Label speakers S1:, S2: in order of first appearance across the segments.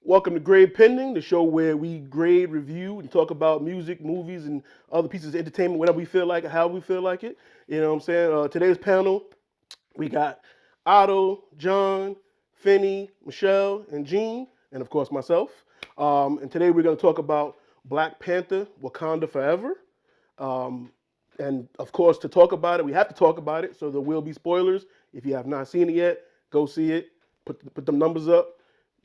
S1: Welcome to Grade Pending, the show where we grade, review, and talk about music, movies, and other pieces of entertainment whenever we feel like it, how we feel like it. You know what I'm saying? Today's panel, we got Otto, John, Fenny, Michelle, and Gene, and of course myself. And today we're going to talk about Black Panther, Wakanda Forever. Um, and of course, to talk about it, we have to talk about it, so there will be spoilers. If you have not seen it yet, go see it. Put them numbers up.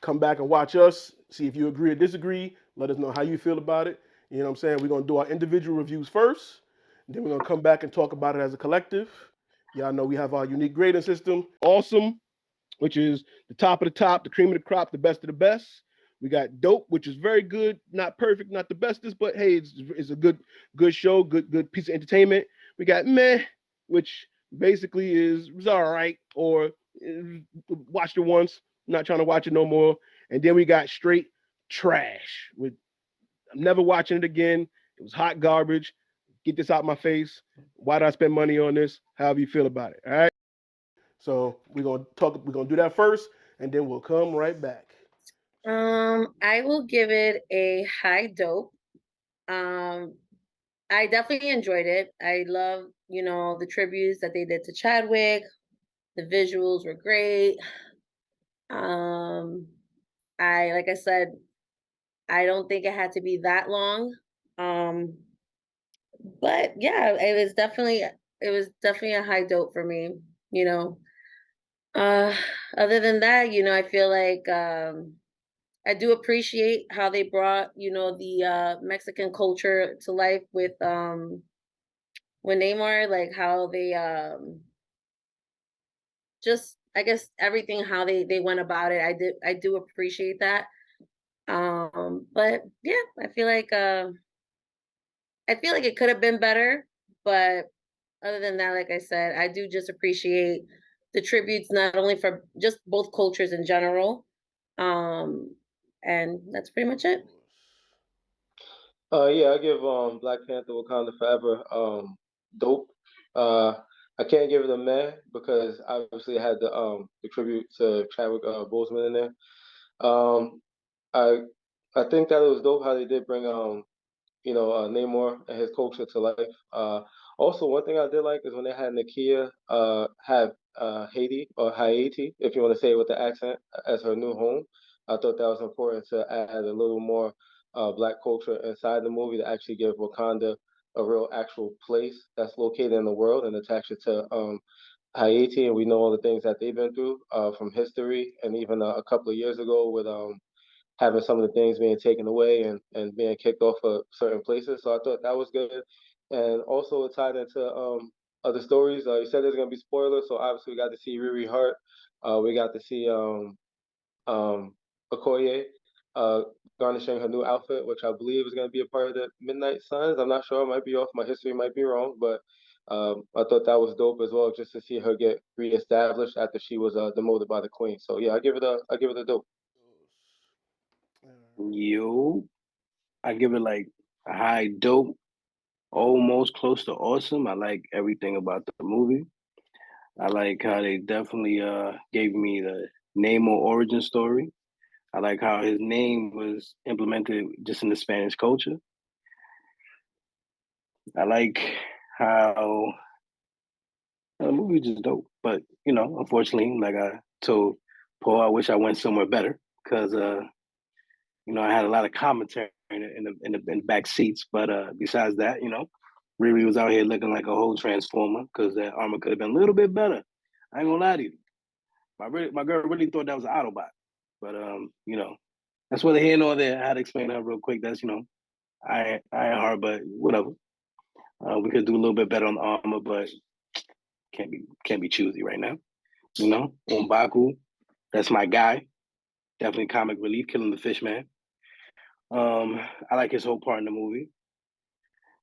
S1: Come back and watch us. See if you agree or disagree. Let us know how you feel about it. You know what I'm saying? We're gonna do our individual reviews first. Then we're gonna come back and talk about it as a collective. Y'all know we have our unique grading system. Awesome, which is the top of the top, the cream of the crop, the best of the best. We got dope, which is very good, not perfect, not the bestest, but hey, it's a good show, good piece of entertainment. We got meh, which basically is was all right, or watched it once, not trying to watch it no more. And then we got straight trash. With I'm never watching it again. It was hot garbage. Get this out my face. Why did I spend money on this? However you feel about it. All right. So we're gonna talk. We're gonna do that first, and then we'll come right back.
S2: I will give it a high dope. Um, I definitely enjoyed it. I love, the tributes that they did to Chadwick. The visuals were great. Um, like I said, I don't think it had to be that long. Um, but yeah, it was definitely a high dope for me, you know. Uh, Other than that, I feel like I do appreciate how they brought, the Mexican culture to life with Neymar, like how they just I guess everything how they went about it. I do appreciate that. But yeah, I feel like it could have been better, but other than that, like I said, I do just appreciate the tributes not only for just both cultures in general. Um and that's pretty much it.
S3: Yeah, I give Black Panther Wakanda Forever dope. Uh, I can't give it a meh because obviously it had the tribute to Chadwick Boseman in there. Um, I I think that it was dope how they did bring Namor and his culture to life. Also, one thing I did like is when they had Nakia have Haiti or Haiti, if you want to say it with the accent, as her new home. I thought that was important to add a little more black culture inside the movie to actually give Wakanda a real actual place that's located in the world and attach it to Haiti. And we know all the things that they've been through from history and even a couple of years ago with having some of the things being taken away and being kicked off of certain places. So I thought that was good. And also it tied into other stories. You said there's gonna be spoilers, so obviously we got to see Riri Hart. We got to see um Okoye uh garnishing her new outfit, which I believe is gonna be a part of the Midnight Suns. I'm not sure, I might be off, my history might be wrong, but I thought that was dope as well, just to see her get reestablished after she was demoted by the Queen. So yeah, I give it a dope.
S4: Yo, I give it like a high dope, almost close to awesome. I like everything about the movie. I like how they definitely gave me the Nemo origin story. I like how his name was implemented just in the Spanish culture. I like how the movie just dope. But unfortunately, like I told Paul, I wish I went somewhere better because I had a lot of commentary in the back seats. But besides that, Riri was out here looking like a whole transformer because that armor could have been a little bit better. I ain't gonna lie to you. My girl really thought that was an Autobot. But that's whether here nor there. I had to explain that real quick. That's I ain't hard, but whatever. We could do a little bit better on the armor, but can't be choosy right now. Umbaku, that's my guy. Definitely comic relief, killing the fish man. I like his whole part in the movie.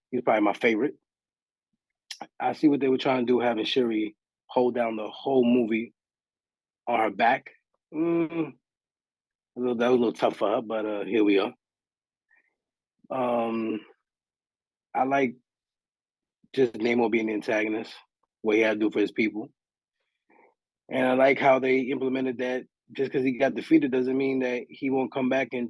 S4: He's probably my favorite. I see what they were trying to do, having Shuri hold down the whole movie on her back. That was a little tough for her, but here we are. Um, I like just Namor being the antagonist, what he had to do for his people. And I like how they implemented that just because he got defeated doesn't mean that he won't come back and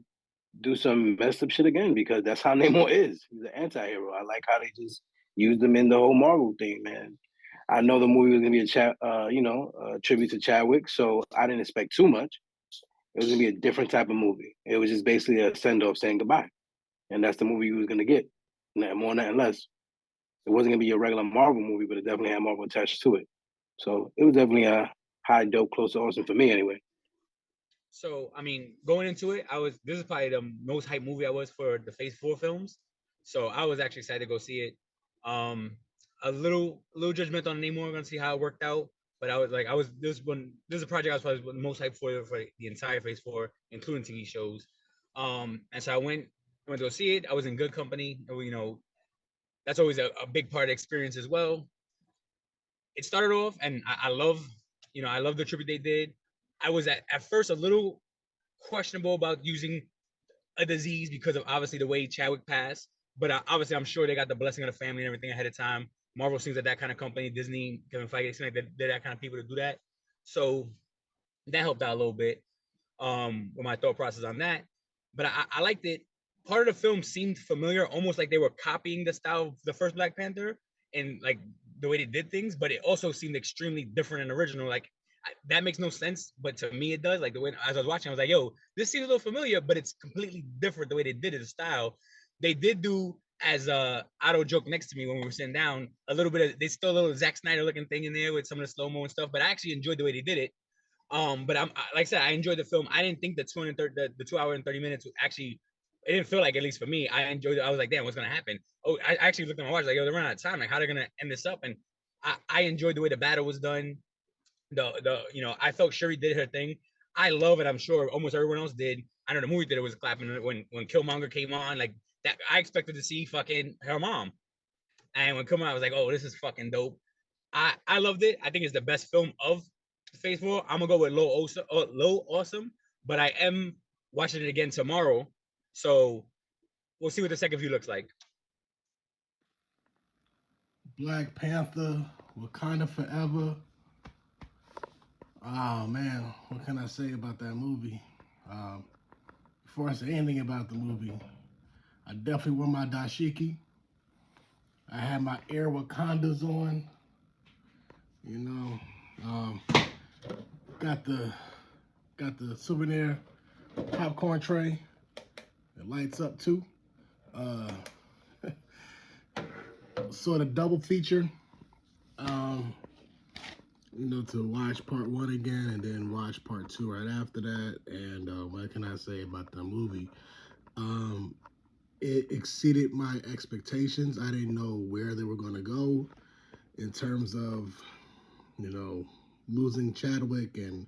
S4: do some messed up shit again, because that's how Namor is. He's an anti-hero. I like how they just used him in the whole Marvel thing, man. I know the movie was gonna be a tribute to Chadwick, so I didn't expect too much. It was gonna be a different type of movie. It was just basically a send-off saying goodbye, and that's the movie you was gonna get. Nothing more, nothing less. It wasn't gonna be a regular Marvel movie, but it definitely had Marvel attached to it. So it was definitely a high, dope, close to awesome for me, anyway.
S5: So I mean, going into it, this is probably the most hype movie I was for the Phase 4 films. So I was actually excited to go see it. Um, a little judgmental on Namor, gonna see how it worked out. But this is a project I was probably the most hyped for the entire Phase 4, including TV shows. And so I went to go see it. I was in good company. That's always a big part of the experience as well. It started off, and I love the tribute they did. I was at first a little questionable about using a disease because of obviously the way Chadwick passed. But obviously, I'm sure they got the blessing of the family and everything ahead of time. Marvel seems like that kind of company. Disney, Kevin Feige, seems like they're that kind of people to do that. So that helped out a little bit with my thought process on that. But I liked it. Part of the film seemed familiar, almost like they were copying the style of the first Black Panther and like the way they did things. But it also seemed extremely different and original. Like that makes no sense, but to me it does. Like the way as I was watching, I was like, "Yo, this seems a little familiar, but it's completely different the way they did it, the style." They did do, as Otto joked next to me when we were sitting down, a little bit of they still a little Zack Snyder looking thing in there with some of the slow mo and stuff. But I actually enjoyed the way they did it. But like I said, I enjoyed the film. I didn't think the 2 hour and 30 minutes actually. It didn't feel like, at least for me, I enjoyed it. I was like, damn, what's gonna happen? Oh, I actually looked at my watch like, yo, they're running out of time. Like, how they're gonna end this up? And I enjoyed the way the battle was done. I felt Shuri did her thing. I love it. I'm sure almost everyone else did. I know the movie theater was clapping when Killmonger came on. Like that, I expected to see fucking her mom. And when Killmonger, I was like, oh, this is fucking dope. I loved it. I think it's the best film of Phase 4. I'm gonna go with low awesome, but I am watching it again tomorrow, so we'll see what the second view looks like.
S1: Black Panther, Wakanda Forever. Oh man, what can I say about that movie? Before I say anything about the movie, I definitely wore my dashiki. I had my Air Wakandas on. You know, um, got the souvenir popcorn tray. It lights up too. Uh, sort of double feature. Um, to watch part one again and then watch part two right after that. And what can I say about the movie? It exceeded my expectations. I didn't know where they were going to go in terms of, losing Chadwick and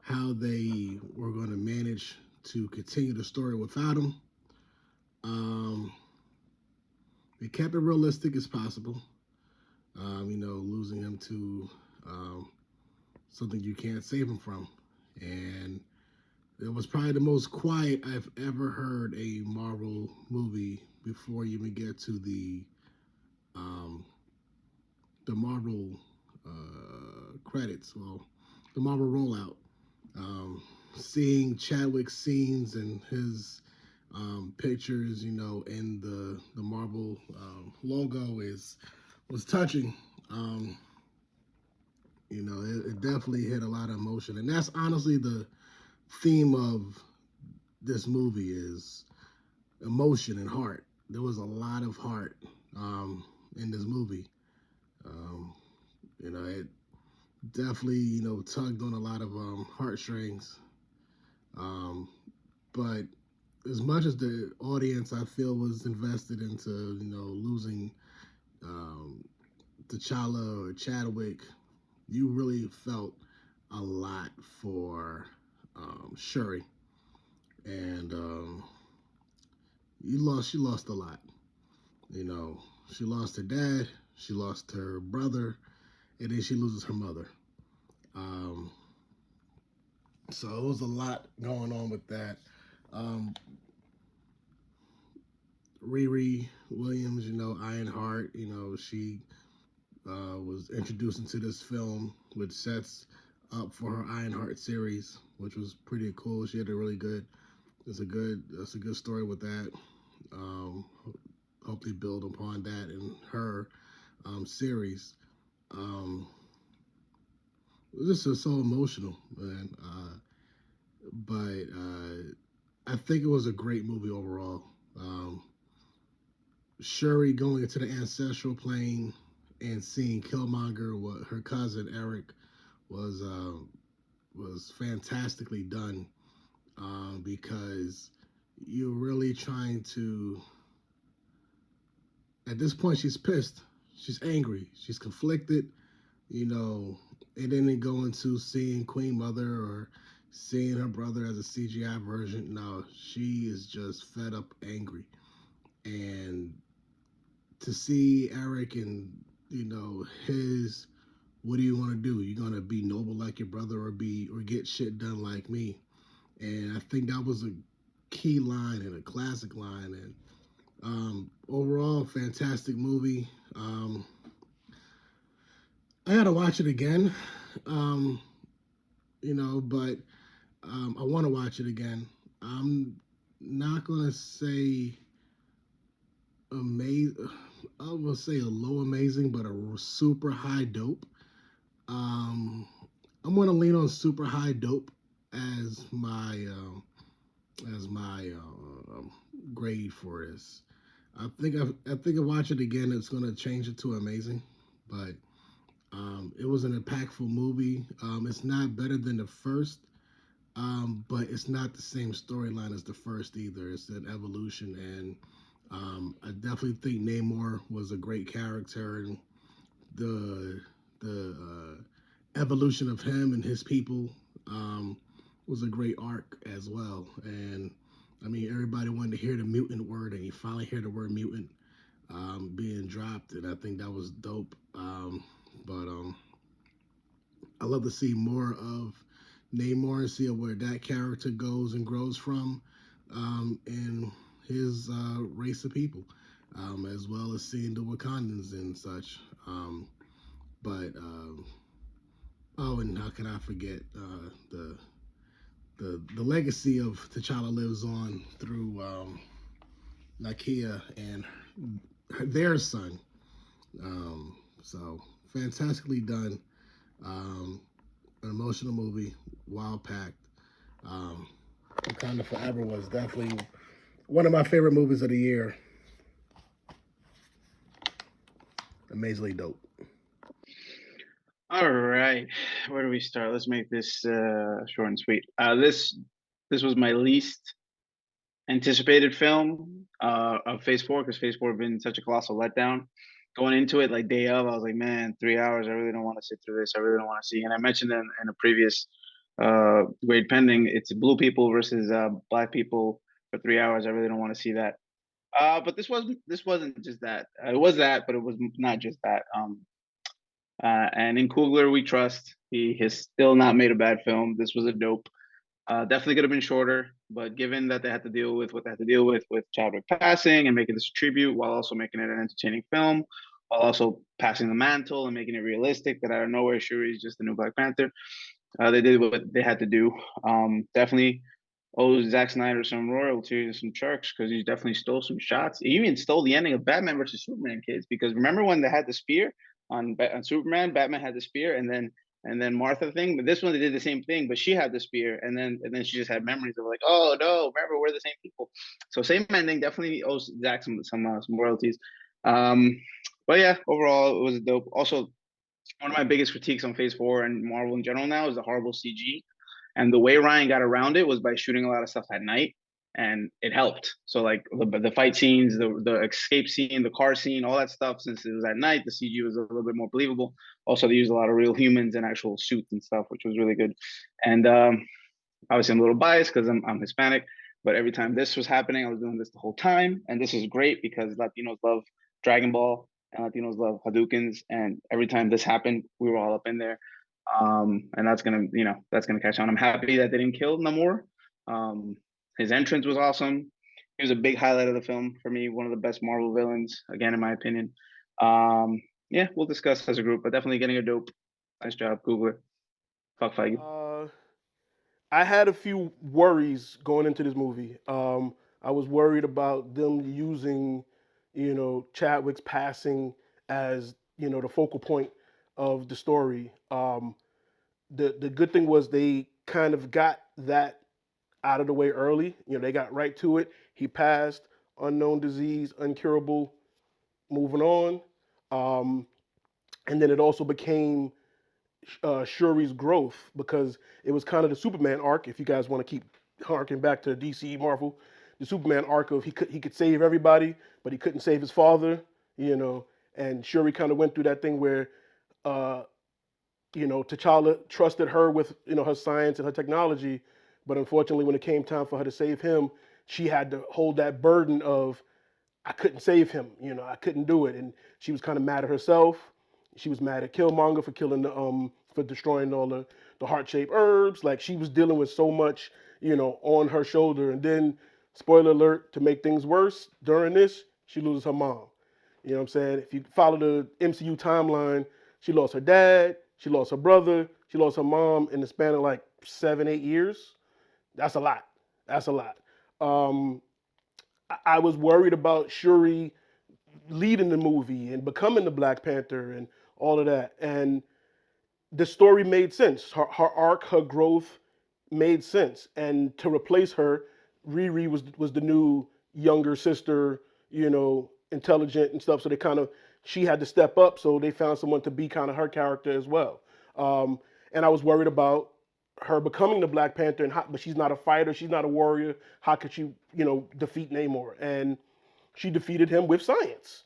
S1: how they were going to manage to continue the story without him. They kept it realistic as possible. Losing him to something you can't save him from. And it was probably the most quiet I've ever heard a Marvel movie before you even get to the Marvel credits. Well, the Marvel rollout. Seeing Chadwick's scenes and his pictures, in the Marvel logo was touching. It definitely hit a lot of emotion, and that's honestly the theme of this movie is emotion and heart. There was a lot of heart in this movie. It definitely tugged on a lot of heartstrings. But as much as the audience I feel was invested into losing T'Challa or Chadwick, you really felt a lot for Shuri, and she lost a lot. She lost her dad, she lost her brother, and then she loses her mother. Um, so it was a lot going on with that. Um, Riri Williams, Ironheart, she was introduced into this film, which sets
S6: up for her Ironheart series, which was pretty cool. She had a really good. That's a good story with that. Um, Hope they build upon that in her series. Um, it was just so emotional, man. But I think it was a great movie overall. Shuri going into the ancestral plane and seeing Killmonger, what her cousin Eric was uh, was fantastically done because you're really trying to. At this point, she's pissed. She's angry. She's conflicted. You know, and then they go into seeing Queen Mother or seeing her brother as a CGI version. No, she is just fed up, angry, and to see Eric and his what do you want to do? You gonna be noble like your brother or get shit done like me? And I think that was a key line and a classic line. And overall, fantastic movie. I had to watch it again, um, but I want to watch it again. I'm not gonna say amazing. I will say a low amazing, but a super high dope. Um, I'm gonna lean on super high dope as my grade for this. I think if I watch it again, it's gonna change it to amazing, but it was an impactful movie. It's not better than the first, but it's not the same storyline as the first either. It's an evolution, and I definitely think Namor was a great character, and the evolution of him and his people was a great arc as well. And I mean, everybody wanted to hear the mutant word, and you finally hear the word mutant being dropped, and I think that was dope. But I love to see more of Namor and see where that character goes and grows from, and his race of people, as well as seeing the Wakandans and such. But oh, and how can I forget the legacy of T'Challa lives on through Nakia and their son. So fantastically done. Um, an emotional movie, wild packed. Um, Wakanda Forever was definitely one of my favorite movies of the year. Amazingly dope.
S7: All right, where do we start? Let's make this short and sweet. This was my least anticipated film of Phase 4 because Phase 4 had been such a colossal letdown. Going into it, like day of, I was like, man, 3 hours. I really don't want to sit through this. I really don't want to see. And I mentioned in a previous grade pending, it's blue people versus black people for 3 hours. I really don't want to see that. But this wasn't just that. It was that, but it was not just that. And in Coogler, we trust. He has still not made a bad film. This was a dope. Definitely could have been shorter, but given that they had to deal with what they had to deal with Chadwick passing and making this a tribute while also making it an entertaining film, while also passing the mantle and making it realistic that out of nowhere Shuri is just the new Black Panther, they did what they had to do. Definitely owes Zack Snyder some royalties and some chirks because he definitely stole some shots. He even stole the ending of Batman versus Superman, kids. Because remember when they had the spear on Superman? Batman had the spear, and then Martha thing. But this one they did the same thing, but she had the spear, and then she just had memories of like, oh no, remember we're the same people. So same ending. Definitely owes Zack some royalties. Um, but yeah, overall it was dope. Also, one of my biggest critiques on Phase 4 and Marvel in general now is the horrible CG. And the way Ryan got around it was by shooting a lot of stuff at night, and it helped. So like the fight scenes, the escape scene, the car scene, all that stuff. Since it was at night, the CG was a little bit more believable. Also, they used a lot of real humans and actual suits and stuff, which was really good. And obviously, I'm a little biased because I'm Hispanic, but every time this was happening, I was doing this the whole time, and this is great because Latinos love Dragon Ball and Latinos love Hadoukens, and every time this happened, we were all up in there. And that's gonna catch on. I'm happy that they didn't kill Namor. His entrance was awesome. He was a big highlight of the film for me. One of the best Marvel villains, again in my opinion. Yeah, we'll discuss as a group, but definitely getting a dope. Nice job, Googler. Fuck Feige.
S1: I had a few worries going into this movie. I was worried about them using, Chadwick's passing as, the focal point of the story. The good thing was they kind of got that out of the way early. They got right to it. He passed, unknown disease, uncurable, moving on. Um, and then it also became Shuri's growth because it was kind of the Superman arc. If you guys want to keep harking back to DC Marvel, the Superman arc of he could save everybody, but he couldn't save his father. And Shuri kind of went through that thing where uh, T'Challa trusted her with her science and her technology, but unfortunately, when it came time for her to save him, she had to hold that burden of I couldn't save him. I couldn't do it, and she was kind of mad at herself. She was mad at Killmonger for killing for destroying all the heart shaped herbs. Like she was dealing with so much, on her shoulder. And then, spoiler alert, to make things worse, during this, she loses her mom. You know what I'm saying? If you follow the MCU timeline, she lost her dad, she lost her brother, she lost her mom in the span of like 7, 8 years. That's a lot. That's a lot. Um, I was worried about Shuri leading the movie and becoming the Black Panther and all of that. And the story made sense. Her arc, her growth made sense. And to replace her, Riri was the new younger sister, intelligent and stuff. So they kind of she had to step up. So they found someone to be kind of her character as well. Um, and I was worried about her becoming the Black Panther, but she's not a fighter, she's not a warrior. How could she, defeat Namor? And she defeated him with science.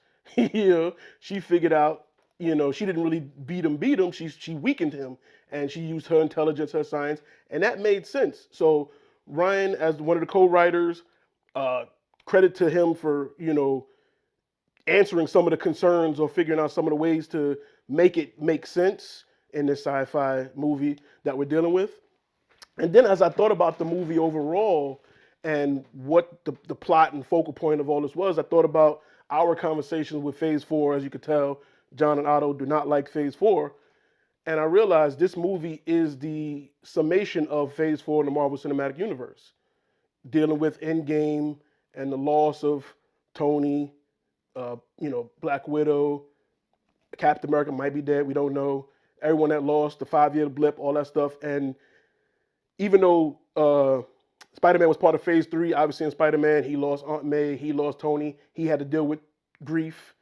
S1: She figured out, she didn't really beat him. She weakened him, and she used her intelligence, her science, and that made sense. So Ryan, as one of the co-writers, uh, credit to him for answering some of the concerns or figuring out some of the ways to make it make sense in this sci-fi movie that we're dealing with. And then as I thought about the movie overall and what the plot and focal point of all this was, I thought about our conversations with Phase 4. As you could tell, John and Otto do not like Phase 4. And I realized this movie is the summation of Phase 4 in the Marvel Cinematic Universe, dealing with Endgame and the loss of Tony, Black Widow, Captain America might be dead, we don't know. Everyone that lost, the 5-year blip, all that stuff. And even though Spider-Man was part of Phase 3, obviously in Spider-Man, he lost Aunt May, he lost Tony, he had to deal with grief.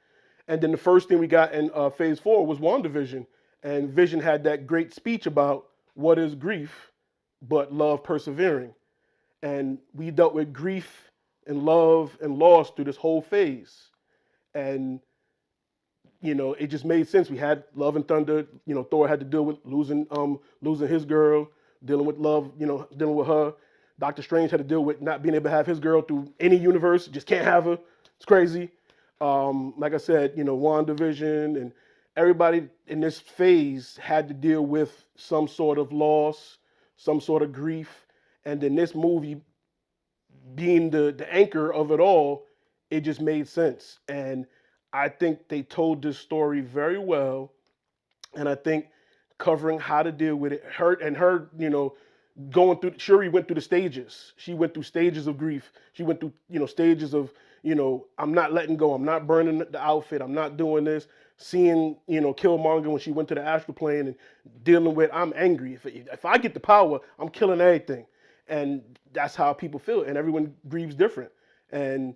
S1: And then the first thing we got in Phase 4 was WandaVision. And Vision had that great speech about what is grief, but love persevering. And we dealt with grief and love and loss through this whole phase. And it just made sense. We had Love and Thunder. Thor had to deal with losing his girl, dealing with love. Dealing with her. Doctor Strange had to deal with not being able to have his girl through any universe. Just can't have her. It's crazy. Like I said, WandaVision and everybody in this phase had to deal with some sort of loss, some sort of grief, and then this movie being the anchor of it all, it just made sense. And I think they told this story very well. And I think covering how to deal with it, her, going through. Shuri went through the stages. She went through stages of grief. She went through, stages of, I'm not letting go. I'm not burning the outfit. I'm not doing this. Seeing, Killmonger when she went to the astral plane and dealing with, I'm angry. If I get the power, I'm killing everything. And that's how people feel. And everyone grieves different. And,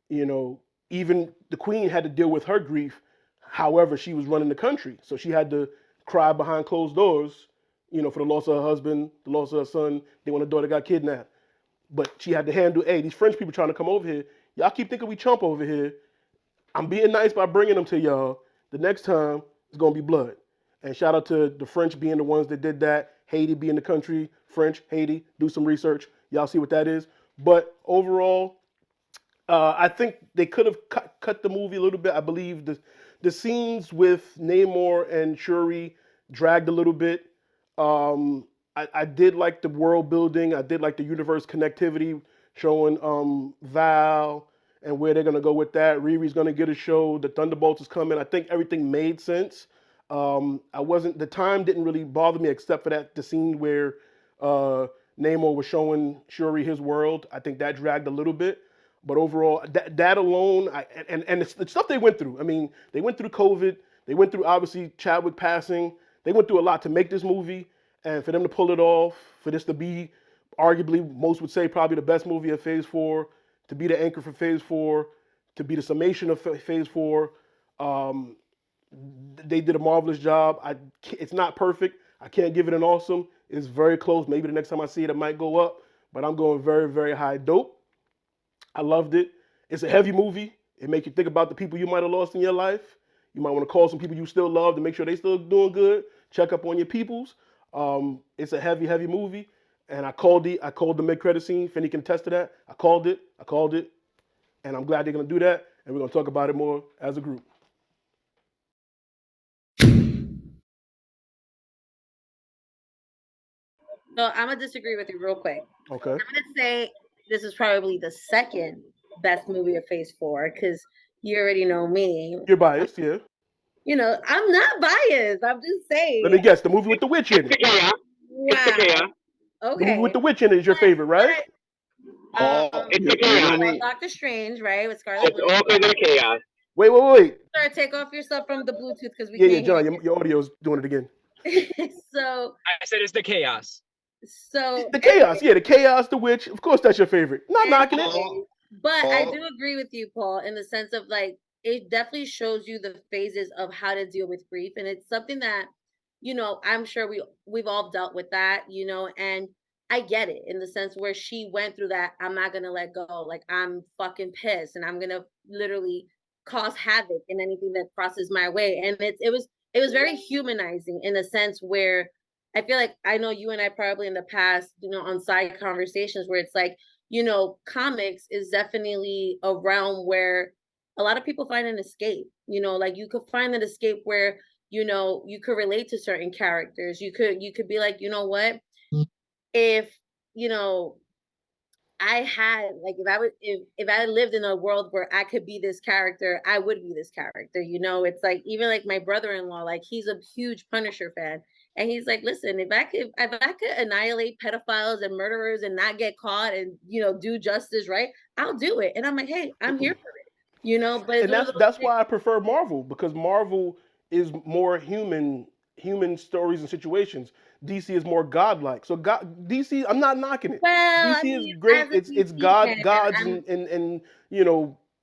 S1: you know, even the queen had to deal with her grief. However, she was running the country. So she had to cry behind closed doors, for the loss of her husband, the loss of her son, then when her daughter got kidnapped. But she had to handle, hey, these French people trying to come over here. Y'all keep thinking we chump over here. I'm being nice by bringing them to y'all. The next time, it's going to be blood. And shout out to the French being the ones that did that. Haiti being the country. French, Haiti. Do some research. Y'all see what that is. But overall, I think they could have cut the movie a little bit. I believe the scenes with Namor and Shuri dragged a little bit. I did like the world building. I did like the universe connectivity, showing Val and where they're gonna go with that. Riri's gonna get a show. The Thunderbolts is coming. I think everything made sense. The time didn't really bother me except for the scene where Namor was showing Shuri his world. I think that dragged a little bit. But overall, that alone, and the stuff they went through. I mean, they went through COVID. They went through obviously Chadwick passing. They went through a lot to make this movie, and for them to pull it off, for this to be arguably, most would say probably the best movie of Phase Four, to be the anchor for Phase Four, to be the summation of Phase Four. Um, they did a marvelous job. It's not perfect. I can't give it an awesome. It's very close. Maybe the next time I see it, it might go up. But I'm going very, very high. Dope. I loved it. It's a heavy movie. It makes you think about the people you might have lost in your life. You might want to call some people you still love to make sure they still doing good. Check up on your peoples. It's a heavy, heavy movie. And I called the mid-credit scene. Fenny can attest to that. I called it. And I'm glad they're going to do that. And we're going to talk about it more as a group.
S2: So I'm gonna disagree with you real quick.
S1: Okay.
S2: I'm gonna say this is probably the second best movie of Phase 4 because you already know me.
S1: You're biased, yeah.
S2: You know, I'm not biased. I'm just saying.
S1: Let me guess. The movie with the witch in it.
S2: Wow. Okay.
S1: The movie with the witch in it is your favorite, right?
S2: Doctor Strange, right? With Scarlet Witch.
S8: It's all because of chaos.
S1: Wait.
S2: Sorry, take off your stuff from the Bluetooth because we
S1: can't
S2: hear
S1: John,
S2: you.
S1: your audio's doing it again.
S2: So
S5: I said it's the chaos.
S2: So
S1: the chaos, the chaos, the witch. Of course, that's your favorite. Not knocking it.
S2: But I do agree with you, Paul, in the sense of like it definitely shows you the phases of how to deal with grief, and it's something that I'm sure we've all dealt with that, and I get it in the sense where she went through that. I'm not gonna let go. Like I'm fucking pissed, and I'm gonna literally cause havoc in anything that crosses my way, and it was very humanizing in a sense where I feel like I know you and I probably in the past, on side conversations where it's like, comics is definitely a realm where a lot of people find an escape, like you could find an escape where, you could relate to certain characters. You could be like, you know what, if, I had like if I lived in a world where I could be this character, I would be this character. It's like even like my brother-in-law, like he's a huge Punisher fan. And he's like, listen, if I could annihilate pedophiles and murderers and not get caught and do justice, right? I'll do it. And I'm like, hey, I'm here for it. But
S1: and that's why I prefer Marvel, because Marvel is more human stories and situations. DC is more godlike. So DC, I'm not knocking it.
S2: Well,
S1: DC is great. It's gods and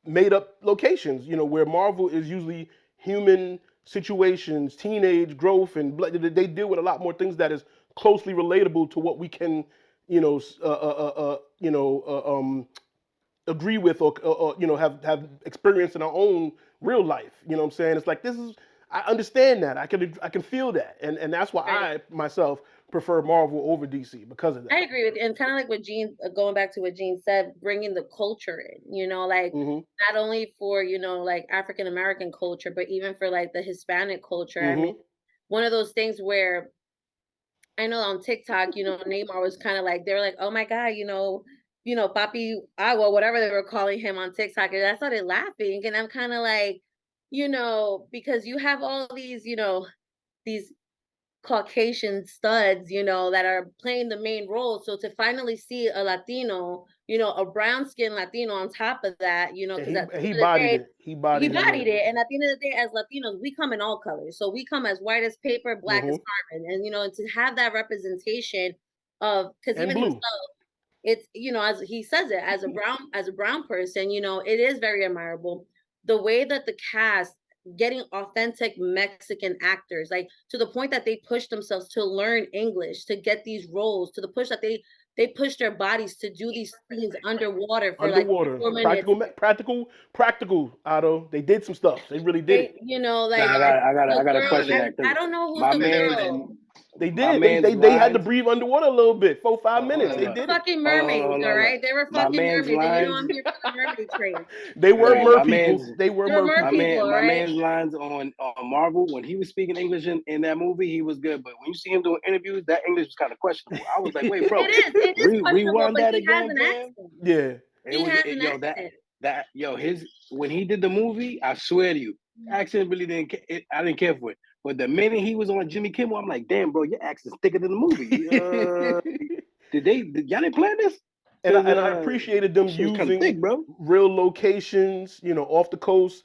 S1: made up locations. Where Marvel is usually human situations, teenage growth, and they deal with a lot more things that is closely relatable to what we can, agree with or have experienced in our own real life. You know what I'm saying? It's like I understand that. I can feel that, and that's why I myself prefer Marvel over DC because of that.
S2: I agree with you, and kind of like what Gene, going back to what Gene said, bringing the culture in. Like not only for like African American culture, but even for like the Hispanic culture. I mean, one of those things where I know on TikTok, Neymar was kind of like, they were like, oh my God, Papi Agua, whatever they were calling him on TikTok. And I started laughing. And I'm kind of like, because you have all these, these Caucasian studs, that are playing the main role. So to finally see a Latino, a brown skinned Latino on top of that, because
S1: he bodied it. He bodied it.
S2: And at the end of the day, as Latinos, we come in all colors. So we come as white as paper, black as carbon. And, to have that representation of, because even himself, it's, as he says it, as a brown person, it is very admirable. The way that the cast getting authentic Mexican actors, like to the point that they push themselves to learn English, to get these roles, to the push that they push their bodies to do these scenes underwater for like 4 minutes.
S1: Practical, Otto. They did some stuff. They really did it.
S2: Like
S4: I got a question.
S2: I don't know who's the girl.
S1: They did. They had to breathe underwater a little bit, 4-5 minutes. They did
S2: fucking mermaids, all right? They were fucking mermaids. And I'm here for the mermaid train.
S1: They were merpeople. They were
S2: merpeople.
S4: My man's lines on Marvel, when he was speaking English in that movie, he was good. But when you see him doing interviews, that English was kind of questionable. I was like, wait, bro,
S2: it is
S4: rewind that again,
S2: man.
S1: Yeah.
S4: When he did the movie, I swear to you, accent really I didn't care for it. But the minute he was on Jimmy Kimmel, I'm like, damn, bro, your accent's thicker than the movie. Y'all didn't plan this?
S1: And I appreciated them
S4: shit was kind of
S1: using
S4: thick, bro.
S1: real locations, off the coast,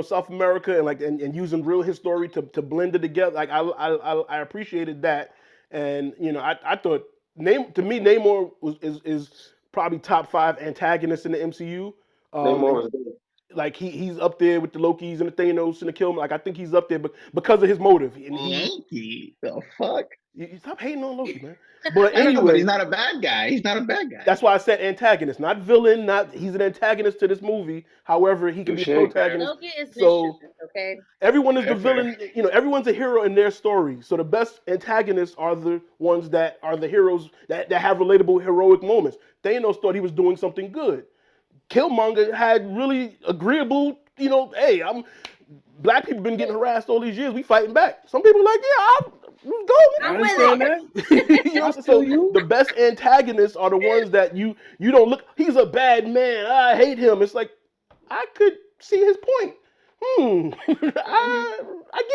S1: South America, and using real history to blend it together. Like I appreciated that, and I thought Namor is probably top 5 antagonists in the MCU.
S3: Namor was there.
S1: Like he's up there with the Lokis and the Thanos and the Killmonger. Like I think he's up there, but because of his motive. And
S7: Loki, the fuck?
S1: You stop hating on Loki, man. But
S7: I know,
S1: anyway,
S7: but he's not a bad guy. He's not a bad guy.
S1: that's why I said antagonist, not villain. Not he's an antagonist to this movie. However, he can be a protagonist.
S2: Loki is
S1: So
S2: okay.
S1: everyone is the
S7: Fair.
S1: villain. Everyone's a hero in their story. So the best antagonists are the ones that are the heroes that have relatable heroic moments. Thanos thought he was doing something good. Killmonger had really agreeable. Hey, black people been getting harassed all these years. We fighting back. Some people are like, yeah, let's go.
S2: I'm with
S1: that. So the best antagonists are the ones that you don't look. He's a bad man. I hate him. It's like I could see his point. I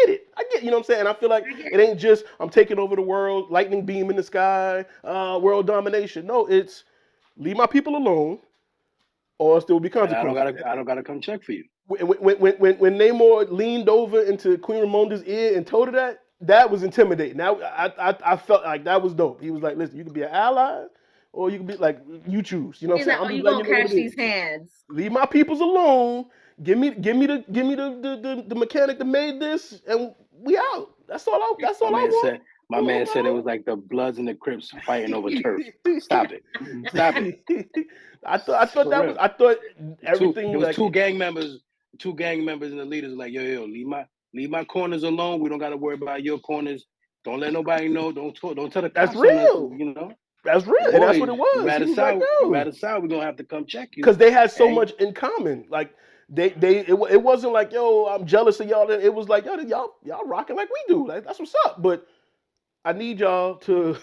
S1: get it. You know what I'm saying? I feel like it ain't just I'm taking over the world, lightning beam in the sky, world domination. No, it's leave my people alone, or else there will be consequences.
S4: I don't gotta come check for you.
S1: When Namor leaned over into Queen Ramonda's ear and told her that was intimidating. Now I felt like that was dope. He was like, listen, you can be an ally, or you can be like, you choose. You know what I'm saying?
S2: Like, you gonna crash these hands?
S1: Leave my peoples alone. Give me the mechanic that made this, and we out. That's all I want.
S4: My man said it was like the Bloods and the Crips fighting over turf. Stop it.
S1: I thought that was. I thought everything.
S4: There was two gang members and the leaders like, yo, leave my corners alone. We don't got to worry about your corners. Don't let nobody know. Don't tell the cops.
S1: That's real. That's real, and that's what it was.
S4: Rather side, we're gonna have to come check you
S1: because they had so much in common. Like it wasn't like, yo, I'm jealous of y'all. It was like, yo, y'all rocking like we do. Like that's what's up. But I need y'all to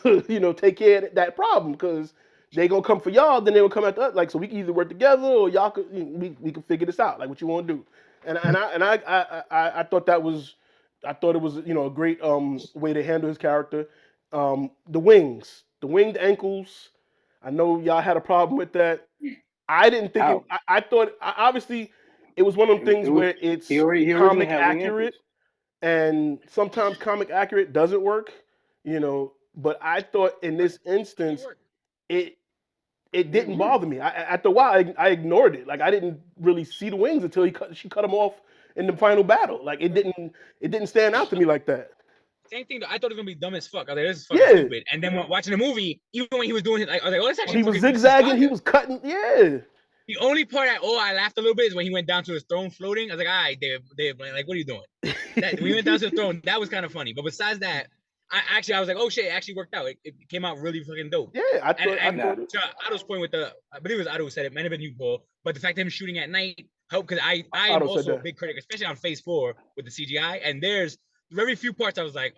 S1: take care of that problem because they gonna come for y'all. Then they will come at us. Like so we can either work together or y'all could we can figure this out. Like what you want to do. And I thought that was. I thought it was a great way to handle his character. The winged ankles. I know y'all had a problem with that. I didn't think I thought obviously it was one of them things where it's comic accurate, and sometimes comic accurate doesn't work. But I thought in this instance it didn't bother me. After a while I ignored it. Like I didn't really see the wings until she cut them off in the final battle. Like it didn't stand out to me like that.
S5: Same thing. I thought it was gonna be dumb as fuck. I was like, this is fucking stupid. And then watching the movie, even when he was doing it, I was like, oh, this actually.
S1: He was zigzagging. He was cutting. Yeah.
S5: The only part I laughed a little bit is when he went down to his throne floating. I was like, all right, Dave, like, what are you doing? When he went down to the throne, that was kind of funny. But besides that, I was like, oh shit, it actually worked out. It came out really fucking dope.
S1: Yeah, I thought.
S5: To Otto's point with I believe it was Otto who said it. Might have been you, Paul. But the fact that him shooting at night helped because I am also a big critic, especially on Phase 4 with the CGI. And there's very few parts I was like,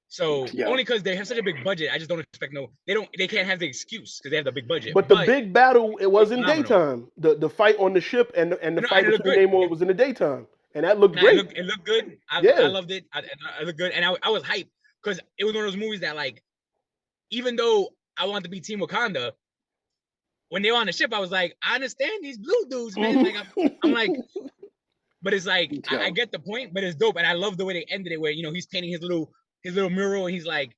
S5: So only because they have such a big budget, I just don't expect they can't have the excuse because they have the big budget.
S1: But the big battle, it was in daytime. The fight on the ship and the fight between Namor was in the daytime, and that looked great.
S5: It looked good. I loved it. I looked good, and I was hyped because it was one of those movies that like, even though I wanted to be Team Wakanda, when they were on the ship, I was like, I understand these blue dudes, man. Like I'm like. But it's like I get the point, but it's dope, and I love the way they ended it, where he's painting his little mural, and he's like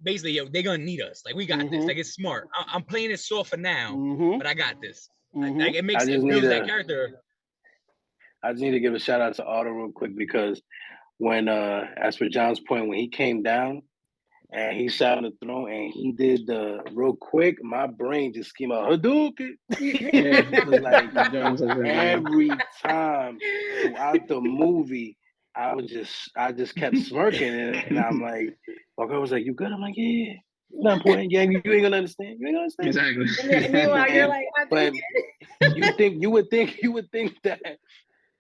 S5: basically, yo, they're gonna need us. Like we got this. Like it's smart. I'm playing it soft for now, but I got this. Like it makes it builds that character.
S4: I just need to give a shout out to Otto real quick because when as for John's point, when he came down and he sat on the throne and he did the real quick, my brain just came out Hadouken. Like every time throughout the movie, I just kept smirking and I'm like, my girl was like, "You good?" I'm like, "Yeah." Not important. Yeah, you ain't gonna understand. You ain't gonna understand.
S7: Exactly.
S2: And meanwhile, you're like,
S4: but you would think that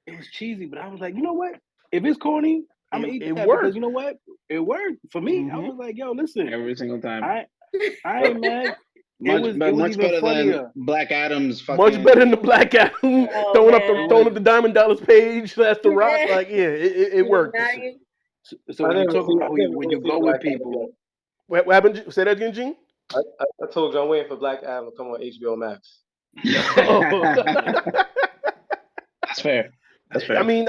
S4: it was cheesy, but I was like, you know what? If it's corny, I'm gonna eat that because you know what? It worked for me. I was like, yo, listen.
S7: Every single time.
S4: I ain't mad.
S7: Much better than Black Adam's fucking.
S1: Much better than the Black Adam throwing up the Diamond Dollars page. That's the Rock. Like, yeah, it worked.
S4: So when you talk about when you go with people,
S1: What happened? Say that again, Gene.
S3: I told you I'm waiting for Black Adam to come on HBO Max.
S7: That's fair. That's fair.
S1: I mean,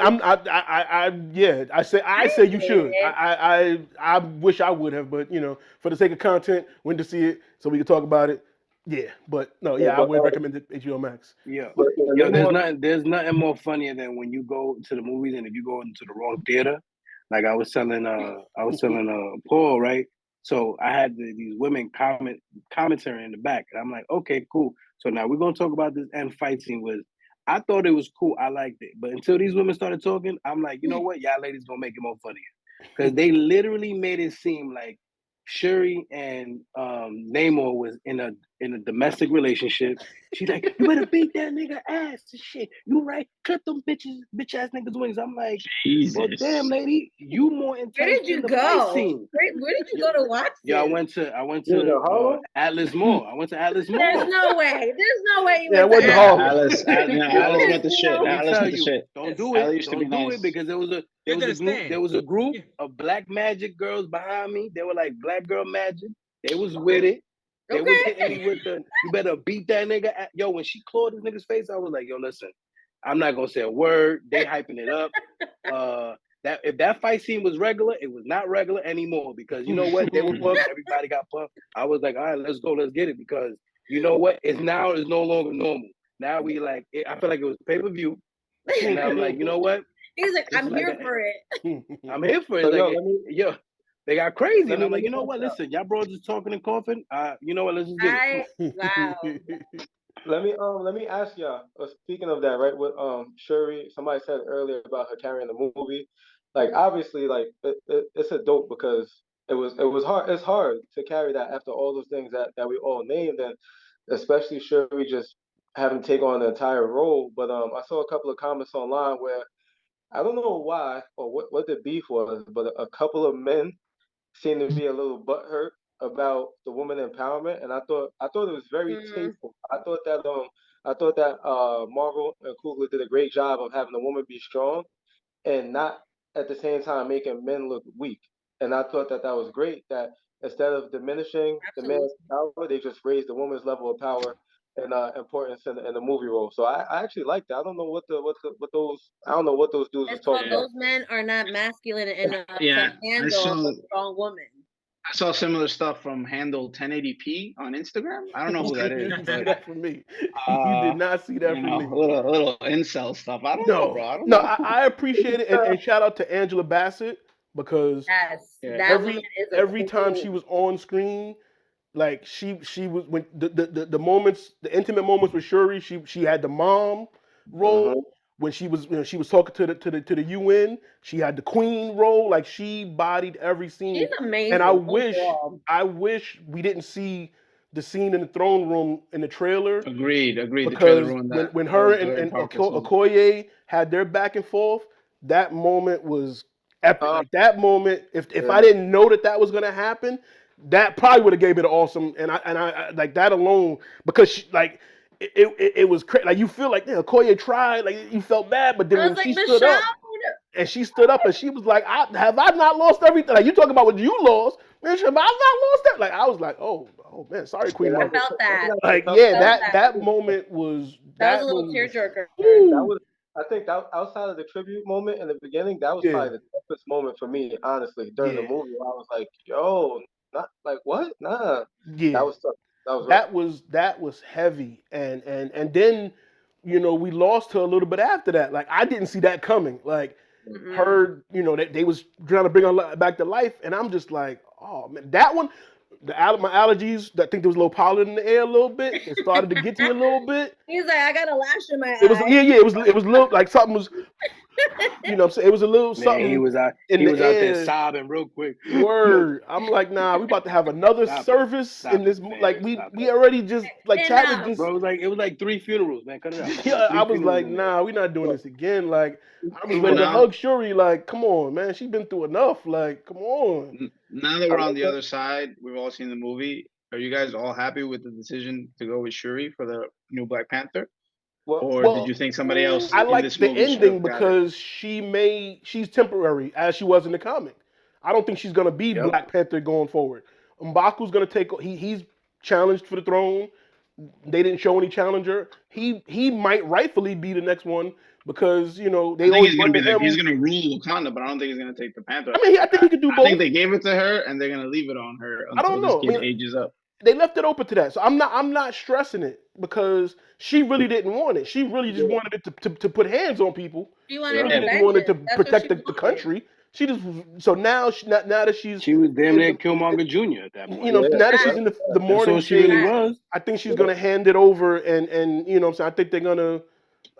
S1: yeah. I say you should. I wish I would have, but you know, for the sake of content, went to see it so we could talk about it. Yeah, but no, yeah, I would recommend it HBO Max.
S4: yeah,
S3: But,
S4: yo, there's nothing more funnier than when you go to the movies and if you go into the wrong theater. Like I was telling Paul, right? So I had these women commentary in the back, and I'm like, okay, cool. So now we're gonna talk about this end fight scene. I thought it was cool. I liked it, but until these women started talking, I'm like, you know what, y'all ladies gonna make it more funnier because they literally made it seem like Shuri and Namor was in a domestic relationship. She's like, you better beat that nigga ass and shit. You right? Cut them bitch ass niggas wings. I'm like,
S7: Jesus.
S4: well, damn lady, you more intense.
S2: Where did you
S4: than the fight
S2: go?
S4: scene.
S2: Where did you go to watch this?
S4: Yeah, I went to Atlas Mall. I went to Atlas Mall.
S2: There's no way. There's no way you
S1: Yeah, it
S2: went to
S1: wasn't Harlem.
S7: Alice got the shit.
S2: Let me
S7: Alice got the shit.
S4: Don't do it.
S7: Ali used to be
S4: Don't do
S7: nice.
S4: it because there was a group of black magic girls behind me. They were like black girl magic. They was with it. They was hitting me with the you better beat that nigga. Yo, when she clawed this nigga's face, I was like, yo, listen, I'm not gonna say a word. They hyping it up. That if that fight scene was regular, it was not regular anymore because you know what? They were pumped. Everybody got pumped. I was like, all right, let's go, let's get it because you know what? It's no longer normal. Now we like, I feel like it was pay-per-view, and I'm like, you know what?
S2: He's like, I'm here for it.
S4: I'm here for it.
S3: So,
S4: like, yo, they got crazy, and I'm like, you know what? Listen, y'all bros just talking and coughing. You know what? Let's just get it.
S2: Wow.
S3: Let me ask y'all. Speaking of that, right? With Shuri, somebody said earlier about her carrying the movie. Like obviously, like it's a dope because it was hard. It's hard to carry that after all those things that we all named, and especially Shuri just having to take on the entire role. But I saw a couple of comments online where I don't know why or what the beef was, but a couple of men seemed to be a little butthurt about the woman empowerment, and I thought it was very tasteful. I thought that Marvel and Coogler did a great job of having the woman be strong and not at the same time making men look weak. And I thought that was great. That instead of diminishing the man's power, they just raised the woman's level of power and importance in the movie role. So I actually like that. I don't know what those dudes was talking about.
S2: Those men are not masculine enough
S7: Yeah,
S2: to handle a strong woman.
S7: I saw similar stuff from Handle 1080p on Instagram. I don't know who that is.
S1: You didn't see
S7: But,
S1: that from me. You did not see that from me.
S7: A little incel stuff. I don't know, bro. I don't
S1: No,
S7: know.
S1: I appreciate it, and shout out to Angela Bassett because every time she was on screen, like she was when the moments, the intimate moments with Shuri, she had the mom role. When she was talking to the UN, she had the queen role. Like she bodied every scene.
S2: She's amazing.
S1: And I wish we didn't see the scene in the throne room in the trailer.
S7: Agreed.
S1: Because
S7: The trailer ruined that.
S1: when her and Okoye had their back and forth, that moment was epic. Like that moment, if I didn't know that was gonna happen, that probably would have gave it an awesome. And I like that alone because it was crazy. Like you feel like Okoye tried, like you felt bad, but then when she stood up. And she stood up and she was like, have I not lost everything? Like you talking about what you lost, man, have I not lost that? Like I was like, oh man, sorry, Queen Mother.
S2: I felt that.
S1: Like that moment was
S2: that was a little tearjerker.
S3: I think that outside of the tribute moment in the beginning, that was probably the toughest moment for me, honestly, during the movie. I was like, yo, not like what? Nah.
S1: Yeah.
S3: That was tough.
S1: That was heavy. And then, we lost her a little bit after that. Like I didn't see that coming. Like her, they was trying to bring her back to life, and I'm just like, oh man, that one, my allergies. I think there was a little pollen in the air a little bit. It started to get to me a little bit.
S2: He's like, I got a lash in my eye.
S1: It was it was a little like something was. You know what I'm saying? It was a little something.
S4: He was out there sobbing real quick.
S1: Word. I'm like, nah, we about to have another service in this. Like we already just like Chadwick just.
S4: Bro, it was like 3 funerals, man. Cut it out.
S1: Yeah, I was like, nah, we're not doing this again. Like I was ready to hug Shuri. Like, come on, man, she's been through enough. Like, come on.
S7: Now that we're on the other side, we've all seen the movie. Are you guys all happy with the decision to go with Shuri for the new Black Panther? Or did you think somebody else?
S1: I like the ending because she's temporary as she was in the comic. I don't think she's gonna be
S4: Yep.
S1: Black Panther going forward. M'Baku's gonna take. He's challenged for the throne. They didn't show any challenger. He might rightfully be the next one because
S7: I
S1: they
S7: think
S1: always
S7: he's
S1: run
S7: gonna
S1: to
S7: be
S1: him.
S7: he's gonna rule Wakanda, but I don't think he's gonna take the Panther.
S1: I think he could do
S7: I think
S1: both.
S7: they gave it to her, and they're gonna leave it on her
S1: I
S7: until
S1: don't
S7: this
S1: know. I
S7: kid
S1: mean,
S7: ages up.
S1: they left it open to that, so I'm not stressing it because she really didn't want it. She really just wanted it to put hands on people.
S2: She
S1: She
S2: wanted
S1: really
S7: Yeah.
S1: didn't want it to
S2: vengeance. That's what
S1: protect
S2: she
S1: the
S2: wanted.
S1: country. She just so now now that she's
S4: She was damn
S1: in
S4: near
S1: the,
S4: Killmonger Jr. at that point.
S1: now that
S2: Facts.
S1: she's in the
S4: That's
S1: mourning
S4: all she really
S1: phase,
S4: was.
S1: I think she's gonna hand it over and you know what I'm saying. I think they're gonna.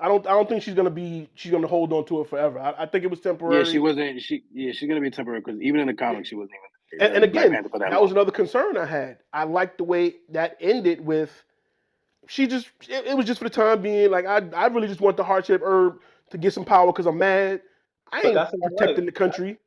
S1: I don't think she's gonna hold on to it forever. I think it was temporary.
S4: Yeah, she wasn't. She's gonna be temporary because even in the comics, she wasn't even
S1: And
S4: Black
S1: again,
S4: Panther for that
S1: that
S4: long.
S1: was another concern I had. I liked the way that ended with she just it was just for the time being. Like I really just want the hardship herb to get some power because I'm mad. I
S3: But
S1: ain't
S3: that's what I like.
S1: protecting the country.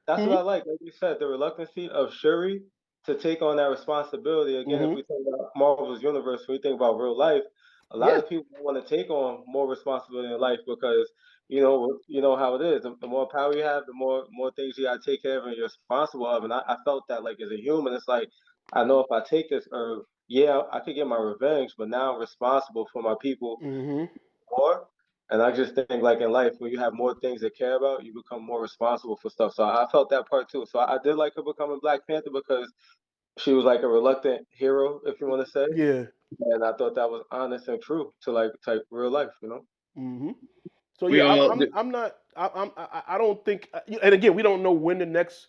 S3: That's what I like you said, the reluctancy of Shuri to take on that responsibility. Again, if
S1: Mm-hmm.
S3: we think about Marvel's universe, when we think about real life, a lot
S1: Yeah.
S3: of people want to take on more responsibility in life because you know how it is. The more power you have, the more things you gotta take care of and you're responsible of. And I felt that like as a human, it's like I know if I take this herb, yeah, I could get my revenge, but now I'm responsible for my people
S1: Mm-hmm.
S3: more. And I just think like in life, when you have more things to care about, you become more responsible for stuff. So I felt that part too. So I did like her becoming Black Panther because she was like a reluctant hero, if you want to say.
S1: Yeah.
S3: And I thought that was honest and true to like type real life,
S1: Mm-hmm. So
S7: We
S1: yeah,
S7: all
S1: I'm not I don't think and again we don't know when the next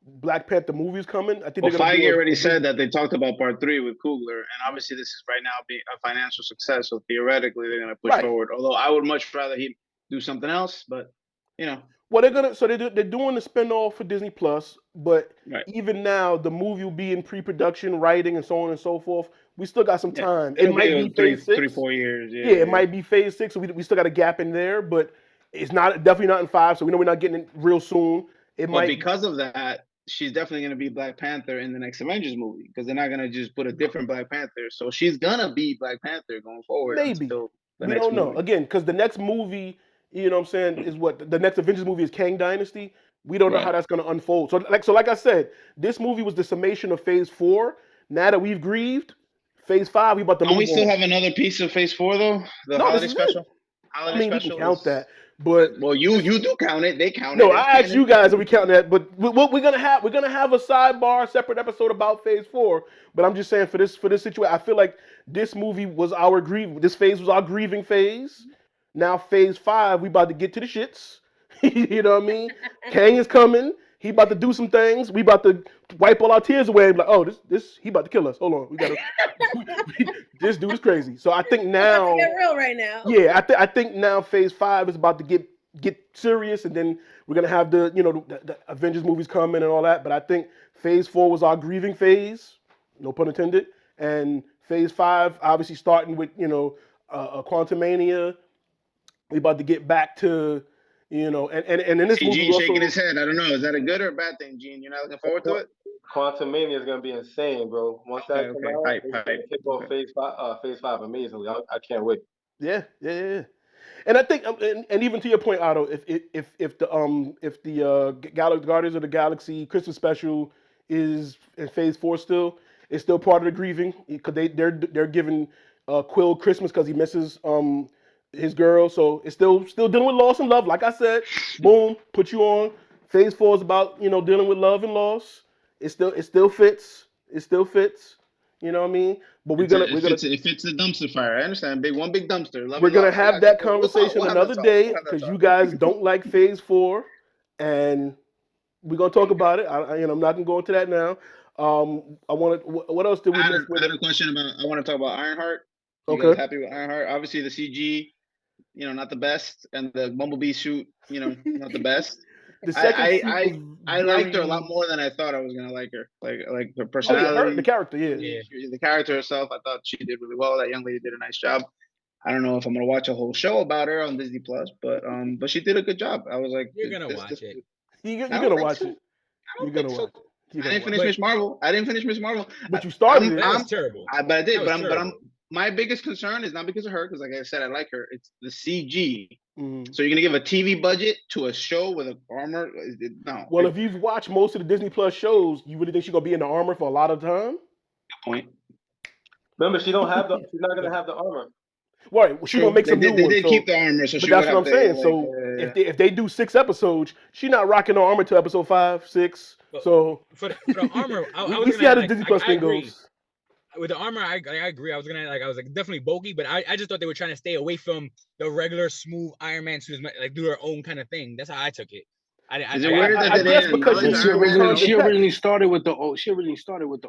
S1: Black Panther movie is coming. I think
S7: Well,
S1: they're gonna
S7: Feige
S1: do
S7: already
S1: a
S7: said that they talked about part 3 with Coogler, and obviously this is right now being a financial success. So theoretically, they're going to push
S1: right.
S7: forward. Although I would much rather he do something else, but you know,
S1: Well, they're doing the spinoff for Disney Plus, but
S7: right?
S1: even now the movie will be in pre-production, writing, and so on and so forth. We still got some
S7: Yeah,
S1: time. It
S7: it'll be
S1: might be
S7: three,
S1: phase six.
S7: 4 years. Yeah,
S1: Yeah, it
S7: yeah.
S1: might be phase six. So we still got a gap in there, but it's not definitely not in five. So we know we're not getting it real soon. It
S7: But
S1: might
S7: because of that, she's definitely going to be Black Panther in the next Avengers movie because they're not going to just put a different Black Panther. So she's going to be Black Panther going forward
S1: maybe
S7: until the
S1: we
S7: next
S1: don't know
S7: movie.
S1: again because the next movie, you know what I'm saying, is what the next Avengers movie is Kang Dynasty. We don't know how
S7: Right.
S1: that's going to unfold. So like I said, this movie was the summation of Phase 4. Now that we've grieved, Phase 5, we about to
S7: Don't we
S1: move
S7: still
S1: on.
S7: have another piece of Phase 4 though? The
S1: No, this
S7: holiday
S1: is it.
S7: special.
S1: I
S7: Holiday
S1: mean, we can
S7: special
S1: count
S7: is
S1: that, but
S7: well, you do count it. They count
S1: no,
S7: it. It's
S1: I asked
S7: canon.
S1: you guys, are we counting that? But what we're gonna have a sidebar, separate episode about Phase 4. But I'm just saying for this situation, I feel like this movie was our grieving. This phase was our grieving phase. Now Phase 5, we about to get to the shits. You know what I mean? Kang is coming. He about to do some things. We about to wipe all our tears away. Like, oh, this he about to kill us. Hold on, we gotta. This dude is crazy. So I think
S2: It's about to
S1: now.
S2: get real right now.
S1: Yeah, I think now Phase 5 is about to get serious, and then we're gonna have the Avengers movies coming and all that. But I think Phase 4 was our grieving phase, no pun intended, and Phase 5 obviously starting with Quantumania. We about to get back to and in this
S7: See,
S1: movie
S7: Gene
S1: we
S7: shaking
S1: also
S7: his head. I don't know. Is that a good or a bad thing, Gene? You're not looking forward to it?
S3: Quantum Mania is gonna be insane, bro. Once that come
S7: Okay.
S3: out,
S7: Hype,
S3: it's gonna
S7: hype.
S3: kick off
S7: Okay.
S3: phase five amazingly. I can't wait.
S1: yeah. And I think, and even to your point, Otto, if the Guardians of the Galaxy Christmas special is in Phase 4 still, it's still part of the grieving because they're giving Quill Christmas because he misses his girl, so it's still dealing with loss and love. Like I said, boom, put you on. Phase 4 is about dealing with love and loss. It still fits. It still fits. You know what I mean? But we're
S7: It's
S1: gonna
S7: a,
S1: we're
S7: it
S1: gonna
S7: fits it fits the dumpster fire. I understand. One big dumpster. Love
S1: we're
S7: and
S1: gonna
S7: loss. I
S1: have
S7: got you.
S1: that
S7: We'll talk.
S1: conversation
S7: We'll have that
S1: another
S7: talk. We'll
S1: day
S7: have that
S1: because you
S7: talk.
S1: guys don't like Phase 4, and we're gonna talk about it. I'm not gonna go into that now. I want to. What else did we miss
S7: I
S1: with
S7: had
S1: it?
S7: a question about. I want to talk about Ironheart. You guys
S1: Okay.
S7: happy with Ironheart? Obviously, the CG, not the best, and the Bumblebee suit, not the best.
S1: The second suit was
S7: I liked her a lot
S1: very.
S7: more than I thought I was gonna like her. Like her
S1: Oh yeah, the
S7: personality,
S1: character, yeah.
S5: Yeah.
S7: the character herself. I thought she did really well. That young lady did a nice job. I don't know if I'm gonna watch a whole show about her on Disney Plus, but she did a good job. I was like,
S5: You're gonna
S7: this,
S5: watch it.
S1: You're
S7: I don't
S1: gonna
S7: think
S1: watch
S7: so.
S1: it.
S7: I
S1: You're
S7: don't
S1: gonna
S7: think so.
S1: watch it. You're
S7: I
S1: gonna
S7: didn't
S1: watch
S7: finish
S1: it.
S7: Miss Marvel. I didn't finish Miss Marvel.
S1: But you started
S5: That
S1: it.
S5: was terrible.
S7: But I did.
S5: That was terrible.
S7: my biggest concern is not because of her, because like I said, I like her. It's the CG.
S1: Mhm.
S7: So you're gonna give a TV budget to a show with an armor? No.
S1: Well, if you've watched most of the Disney Plus shows, you really think she's gonna be in the armor for a lot of time?
S7: Point.
S3: Remember, she's not gonna have the armor.
S1: Right, well, she's gonna
S7: True.
S1: make
S7: They
S1: some new
S7: did. They
S1: ones.
S7: did
S1: So,
S7: keep the armor, so
S1: but
S7: she
S1: that's
S7: would
S1: what
S7: have
S1: I'm
S7: to
S1: saying.
S7: like.
S1: So if they do 6 episodes, she's not rocking no armor till episode 5, 6.
S5: But
S1: So
S5: for the armor, I
S1: we
S5: was
S1: see how
S5: gonna
S1: the
S5: like
S1: Disney Plus
S5: I
S1: thing
S5: agree.
S1: goes.
S5: With the armor, I agree. I was definitely bulky, but I just thought they were trying to stay away from the regular smooth Iron Man suits, like do their own kind of thing. That's how I took it.
S7: Is it weird that
S1: I
S7: they
S1: guess
S7: didn't
S1: because
S7: acknowledge
S1: she's
S4: She
S7: Iron Man at
S1: using
S7: all?
S4: she
S1: Wakanda tech.
S4: originally started with the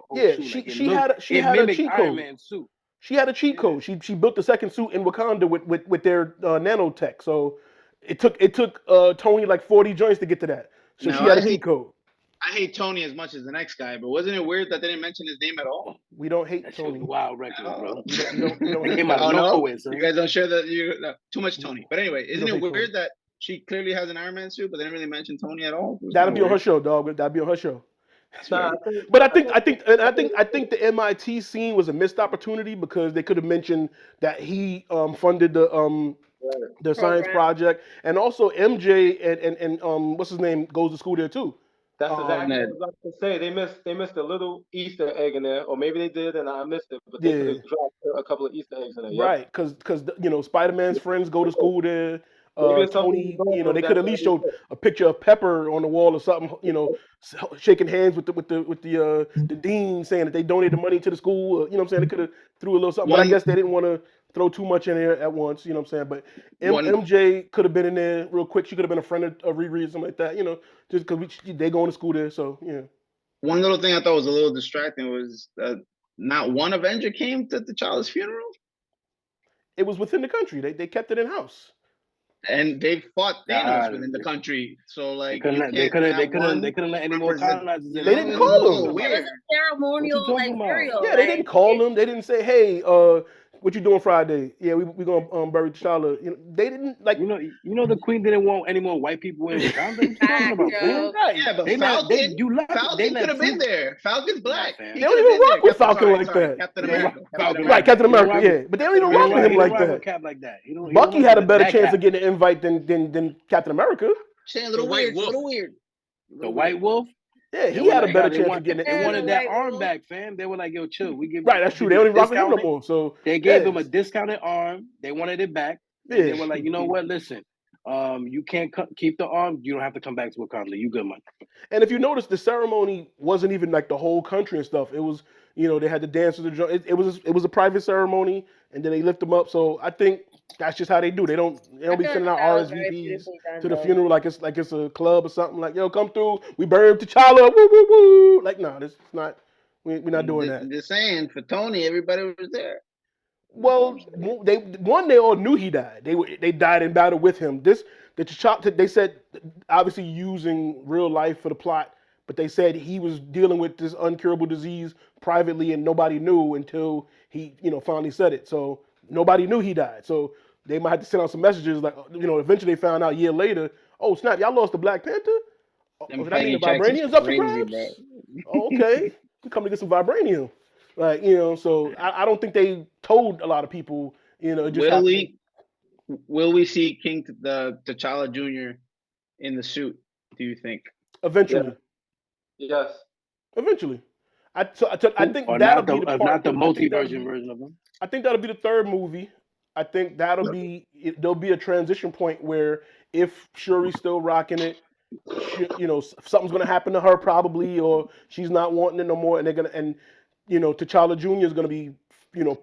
S4: old
S1: Yeah,
S4: suit. Like
S1: she had
S4: it
S1: a
S4: mimicked
S1: cheat
S4: Iron
S1: code.
S4: Man suit.
S1: She had a cheat code. She built the second suit in Wakanda with their nanotech. So it took Tony like 40 joints to get to that. So she
S7: No,
S1: had a cheat code.
S7: I hate Tony as much as the next guy, but wasn't it weird that they didn't mention his name at all?
S1: We don't hate
S4: That shit was
S1: Tony.
S4: wild record, bro.
S1: We don't
S4: It
S1: hate
S4: came out
S1: Tony.
S4: of
S7: Oh no,
S4: nowhere, son.
S7: you guys don't share that. Too much Tony. But anyway,
S1: We
S7: isn't
S1: don't
S7: it
S1: hate
S7: weird
S1: Tony.
S7: that she clearly has an Iron Man suit, but they didn't really mention Tony at all? It was
S1: That'll
S7: kinda
S1: be on her
S7: weird.
S1: show, dog. That'll be on her show.
S3: Nah,
S1: But I think the MIT scene was a missed opportunity because they could have mentioned that he funded the science
S2: Program.
S1: project, and also MJ and what's his name goes to school there too.
S3: that's exactly what I
S7: Ned.
S3: was about to say. They missed a little Easter egg in there, or maybe they did and I missed it. But they could
S1: Yeah,
S3: have dropped a couple of Easter eggs in there. Yep.
S1: right. Because Spider-Man's friends go to school there.
S3: Maybe it's something
S1: Tony,
S3: going
S1: they could at least show a picture of Pepper on the wall or something. Shaking hands with the dean, saying that they donated money to the school. What I'm saying, they could have threw a little something, but I
S7: One
S1: guess they didn't want to throw too much in there at once. You know what I'm saying? But
S7: one
S1: MJ could have been in there real quick. She could have been a friend of Riri or something like that. Just because they going to school there. So yeah.
S7: one little thing I thought was a little distracting was not one Avenger came to T'Challa's funeral,
S1: It was within the country. They kept it in house.
S7: and they fought Thanos
S4: God,
S7: within the country. So
S4: They
S7: like
S4: couldn't
S7: you
S4: let they
S7: can't
S4: couldn't they
S7: have
S4: couldn't
S7: one
S4: they couldn't let any more
S7: represent.
S4: colonizers in.
S1: They
S7: It
S1: didn't
S7: was
S1: call
S7: a
S1: them.
S7: little
S2: It was
S7: weird.
S2: a ceremonial
S4: What you talking
S2: like
S4: about?
S2: burial.
S1: Yeah, they didn't call them. They didn't say, "Hey, what you doing Friday? Yeah, we gonna bury T'Challa." They didn't like.
S4: You know the queen didn't want any more white people in Wakanda. What you talking
S2: Fact,
S4: about,
S2: Joe.
S4: fam?
S1: Right.
S7: Yeah, but
S4: They let
S7: Falcon
S4: let
S7: could have been
S4: two.
S7: there. Falcon's black.
S4: fam.
S7: He
S1: They don't
S7: could have
S1: even
S7: been
S1: rock
S7: there.
S1: with Falcon like that.
S7: Captain
S4: They don't
S7: America.
S4: rock-
S7: Captain
S4: Falcon.
S7: America.
S1: Right, Captain
S4: He don't
S1: America.
S4: rock
S1: Yeah,
S4: with-
S1: but they don't even
S7: Captain
S1: rock with him
S4: He
S1: like
S4: don't rock with
S1: that.
S4: Cap like that. He don't
S1: Bucky
S4: rock
S1: had a
S4: with
S1: better
S4: that
S1: chance
S4: Cap.
S1: of getting an invite than Captain America.
S7: Saying a little
S5: The White
S7: weird. A
S5: Wolf.
S7: little weird.
S4: The White Wolf.
S1: Yeah,
S4: They
S1: he
S4: were
S1: had a
S4: like,
S1: better
S4: they
S1: chance
S4: want-
S1: of getting
S4: They
S1: an
S2: Yeah,
S4: wanted
S1: invite.
S4: that
S2: White
S4: arm
S2: Wolf.
S4: back, fam. They were like, "Yo, chill. We give
S1: Right, that's true. They don't even rock with him no more. So
S4: They gave
S1: yeah,
S4: him a discounted arm. They wanted it back. And
S1: Yeah.
S4: they were like, you know what? Listen, you can't keep the arm. You don't have to come back to Wakanda. You good, man.
S1: And if you notice, the ceremony wasn't even like the whole country and stuff. It was, they had the dancers. It was a private ceremony, and then they lift them up. So I think that's just how they do. They don't
S2: I
S1: be
S2: feel
S1: sending
S2: like
S1: out
S2: that was very
S1: RSVPs
S2: beautifully done,
S1: to the
S2: though.
S1: funeral like it's a club or something. Like, yo, come through. We buried T'Challa. Woo woo woo. Like, no, this is not. We're not doing that.
S7: I'm just saying, for Tony, everybody was there.
S1: Well, they all knew he died. They died in battle with him. The T'Challa, they said, obviously using real life for the plot, but they said he was dealing with this uncurable disease privately and nobody knew until he finally said it. So nobody knew he died. So they might have to send out some messages like eventually they found out a year later. Oh snap! Y'all lost the Black Panther.
S7: Them
S1: Does that mean the
S7: Feige checks is
S1: vibranium's up for
S7: crazy,
S1: grabs?
S7: bro.
S1: Oh, okay, we come to get some vibranium. Like, so I don't think they told a lot of people, it just
S7: Will
S1: happened.
S7: will we see T'Challa Jr. in the suit? Do you think?
S1: Eventually.
S3: Yes.
S1: Eventually. I think
S4: Or
S1: that'll
S4: not
S1: be
S4: the,
S1: the
S4: if
S1: part.
S4: not the
S1: I think
S4: multi-version version of him.
S1: I think that'll be the third movie. I think there'll be a transition point where if Shuri's still rocking it, something's gonna happen to her probably, or she's not wanting it no more, and T'Challa Jr. is gonna be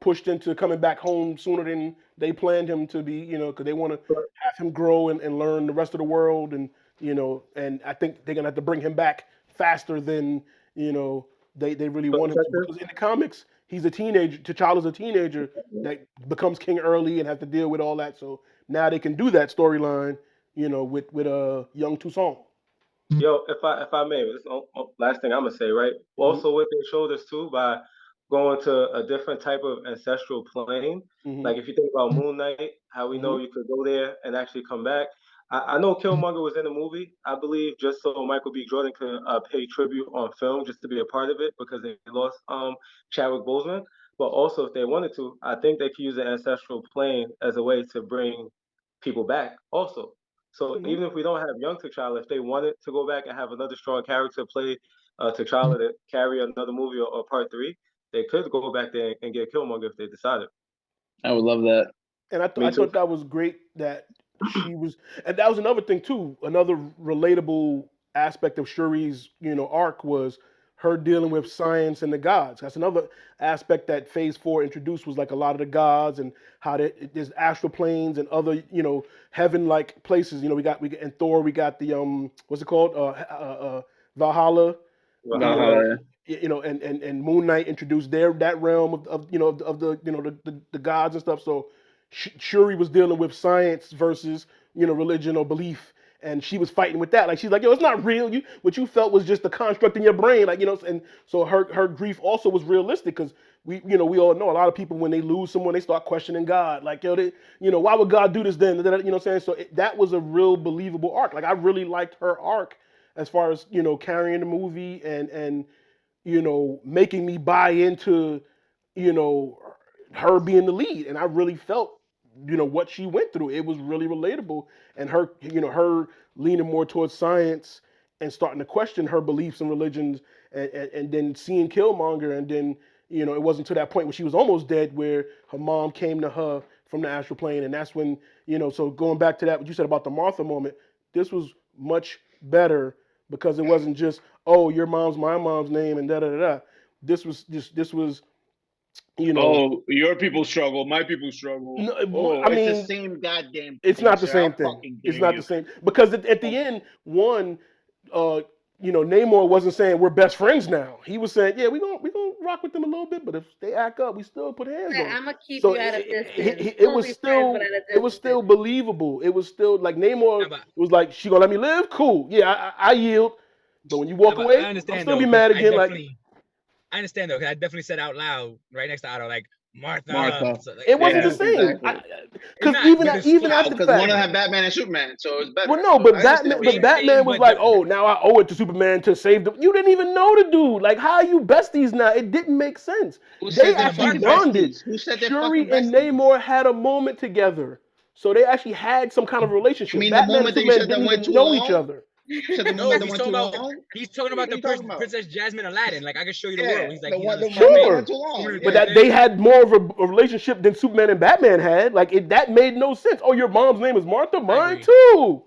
S1: pushed into coming back home sooner than they planned him to be, because they want to have him grow and learn the rest of the world, and and I think they're gonna have to bring him back faster than they really want him to, because in the comics he's a teenager. T'Challa's a teenager that becomes king early and has to deal with all that. So now they can do that storyline, with young Toussaint.
S3: Yo, if I may, this is the last thing I'm gonna say, right? Also, what they showed us too by going to a different type of ancestral plane.
S1: Mhm.
S3: Like if you think about Moon Knight, how we know you could go there and actually come back. I know Killmonger was in the movie, I believe, just so Michael B. Jordan could pay tribute on film, just to be a part of it, because they lost Chadwick Boseman. But also, if they wanted to, I think they could use the ancestral plane as a way to bring people back. Also, so
S1: Mhm.
S3: even if we don't have young T'Challa, if they wanted to go back and have another strong character play T'Challa to carry another movie or part three, they could go back there and get Killmonger if they decided.
S7: I would love that.
S1: And
S3: Me
S1: I
S3: too.
S1: thought that was great that she was, and that was another thing too. Another relatable aspect of Shuri's, arc was her dealing with science and the gods. That's another aspect that Phase Four introduced was like a lot of the gods and how there's astral planes and other, heaven-like places. We got in Thor, we got the what's it called, Valhalla. The
S3: Valhalla.
S7: Valhalla.
S1: and Moon Knight introduced that realm of the the gods and stuff. So Shuri was dealing with science versus religion or belief, and she was fighting with that. Like she's like, yo, it's not real. What you felt was just a construct in your brain, and so her grief also was realistic because we all know a lot of people when they lose someone they start questioning God. Like yo, why would God do this then? You know what I'm saying? So that was a real believable arc. Like I really liked her arc as far as carrying the movie and making me buy into, you know, her being the lead. And I really felt, what she went through. It was really relatable. And her leaning more towards science and starting to question her beliefs and religions and then seeing Killmonger. And then, it wasn't to that point where she was almost dead where her mom came to her from the astral plane. And that's when, so going back to that, what you said about the Martha moment, this was much better because it wasn't just oh your mom's my mom's name and da da da da. This was
S7: Oh, your people struggle, my people struggle.
S1: I
S7: Oh, it's the
S1: mean
S7: same goddamn
S1: it's
S7: thing,
S1: not the
S7: sir.
S1: same
S7: I'll
S1: thing.
S7: fucking
S1: It's
S7: dare
S1: not the
S7: you.
S1: same because at the end one Namor wasn't saying we're best friends now. He was saying yeah we gonna rock with them a little bit, but if they act up we still put hands on them.
S2: I'm gonna keep
S1: So
S2: you at a distance.
S1: it
S2: We'll
S1: was
S2: be friends, but
S1: still
S2: at
S1: it
S2: a
S1: was
S2: distance.
S1: still believable. It was still like Namor
S5: Nah, but,
S1: was like she gonna let me live, cool, yeah I yield. But when you walk
S5: but I
S1: away, I'm
S5: understand
S1: still
S5: though,
S1: be
S5: because
S1: mad again. Like
S5: I understand though, because I definitely said out loud right next to Otto, like Martha.
S7: Martha.
S5: So, like,
S1: it wasn't
S7: Yeah,
S1: the same.
S7: exactly.
S5: it's
S1: Because
S5: not, but it's
S1: even
S5: close.
S1: after the
S7: Because one
S1: fact,
S7: of them had Batman and Superman, so it's better.
S1: well, no,
S7: So
S1: but
S7: I understand what you're saying.
S1: Batman was
S5: But
S1: like, oh, now I owe it to Superman to save them. You didn't even know the dude. Like, how are you besties now? It didn't make sense.
S7: Who
S1: They
S7: said they're
S5: nah,
S1: actually
S7: fucking
S5: Martha.
S1: bonded.
S7: besties? Who said they're fucking
S1: Shuri and
S7: besties?
S1: Namor had a moment together, so they actually had some kind of
S7: You
S1: relationship.
S7: mean the
S1: Batman and
S7: moment that you
S1: Superman
S7: said that
S1: didn't
S7: went
S1: even
S7: too
S1: know each
S7: long?
S1: other.
S7: You said the
S5: No,
S7: moment that went too long?
S5: he's talking about
S7: What are
S5: the
S7: you talking about?
S5: Princess Jasmine Aladdin. Like I can show you the
S7: Yeah,
S5: world. He's like he's on
S7: the
S5: his
S7: moment that
S5: campaign.
S7: went
S1: Sure.
S7: too long.
S1: But
S5: Yeah.
S1: that they had more of a relationship than Superman and Batman had. Like that made no sense. Oh, your mom's name is Martha.
S5: I
S1: Mine
S5: agree.
S1: too.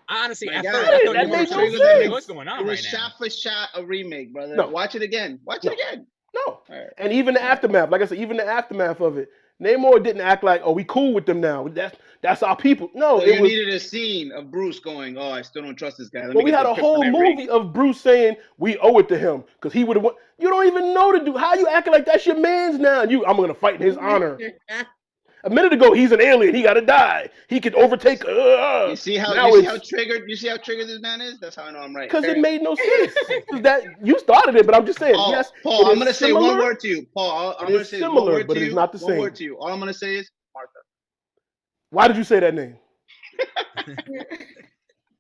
S5: I honestly,
S7: My
S5: at
S7: guy,
S5: first, I thought
S1: That
S5: they
S7: it
S5: were
S1: made
S7: was
S1: no
S5: close.
S7: triggered.
S5: I'm like,
S7: It
S5: what's
S1: sense.
S5: going on
S7: was
S5: right now?
S7: shot for shot a remake, brother.
S1: No,
S7: Watch it again. Watch it
S1: no.
S7: again.
S1: No.
S7: All right.
S1: And even the aftermath, like I said, even the aftermath of it, Namor didn't act like, oh, we cool with them now. That's our people. No,
S7: So
S1: it
S7: you
S1: was.
S7: needed a scene of Bruce going, "Oh, I still don't trust this guy. Let
S1: Well,
S7: me
S1: we
S7: get
S1: had
S7: the
S1: a whole
S7: kryptonite ring."
S1: movie of Bruce saying we owe it to him because he would have won. You don't even know the dude. How you acting like that's your man's now? I'm gonna fight in his honor. A minute ago, he's an alien. He gotta die. He could overtake.
S7: You see how
S1: Now it's
S7: triggered this man is? That's how I know I'm right.
S1: because it
S7: Carry on.
S1: made no sense. Because that you started it, but I'm just saying. Yes,
S7: Paul,
S1: it
S7: I'm
S1: is
S7: gonna say one
S1: similar.
S7: word to you, Paul.
S1: It
S7: I'm gonna
S1: is
S7: say one
S1: similar,
S7: word
S1: but
S7: to
S1: it is
S7: you.
S1: not the
S7: One
S1: same.
S7: word to you. All I'm gonna say is Martha.
S1: Why did you say that name?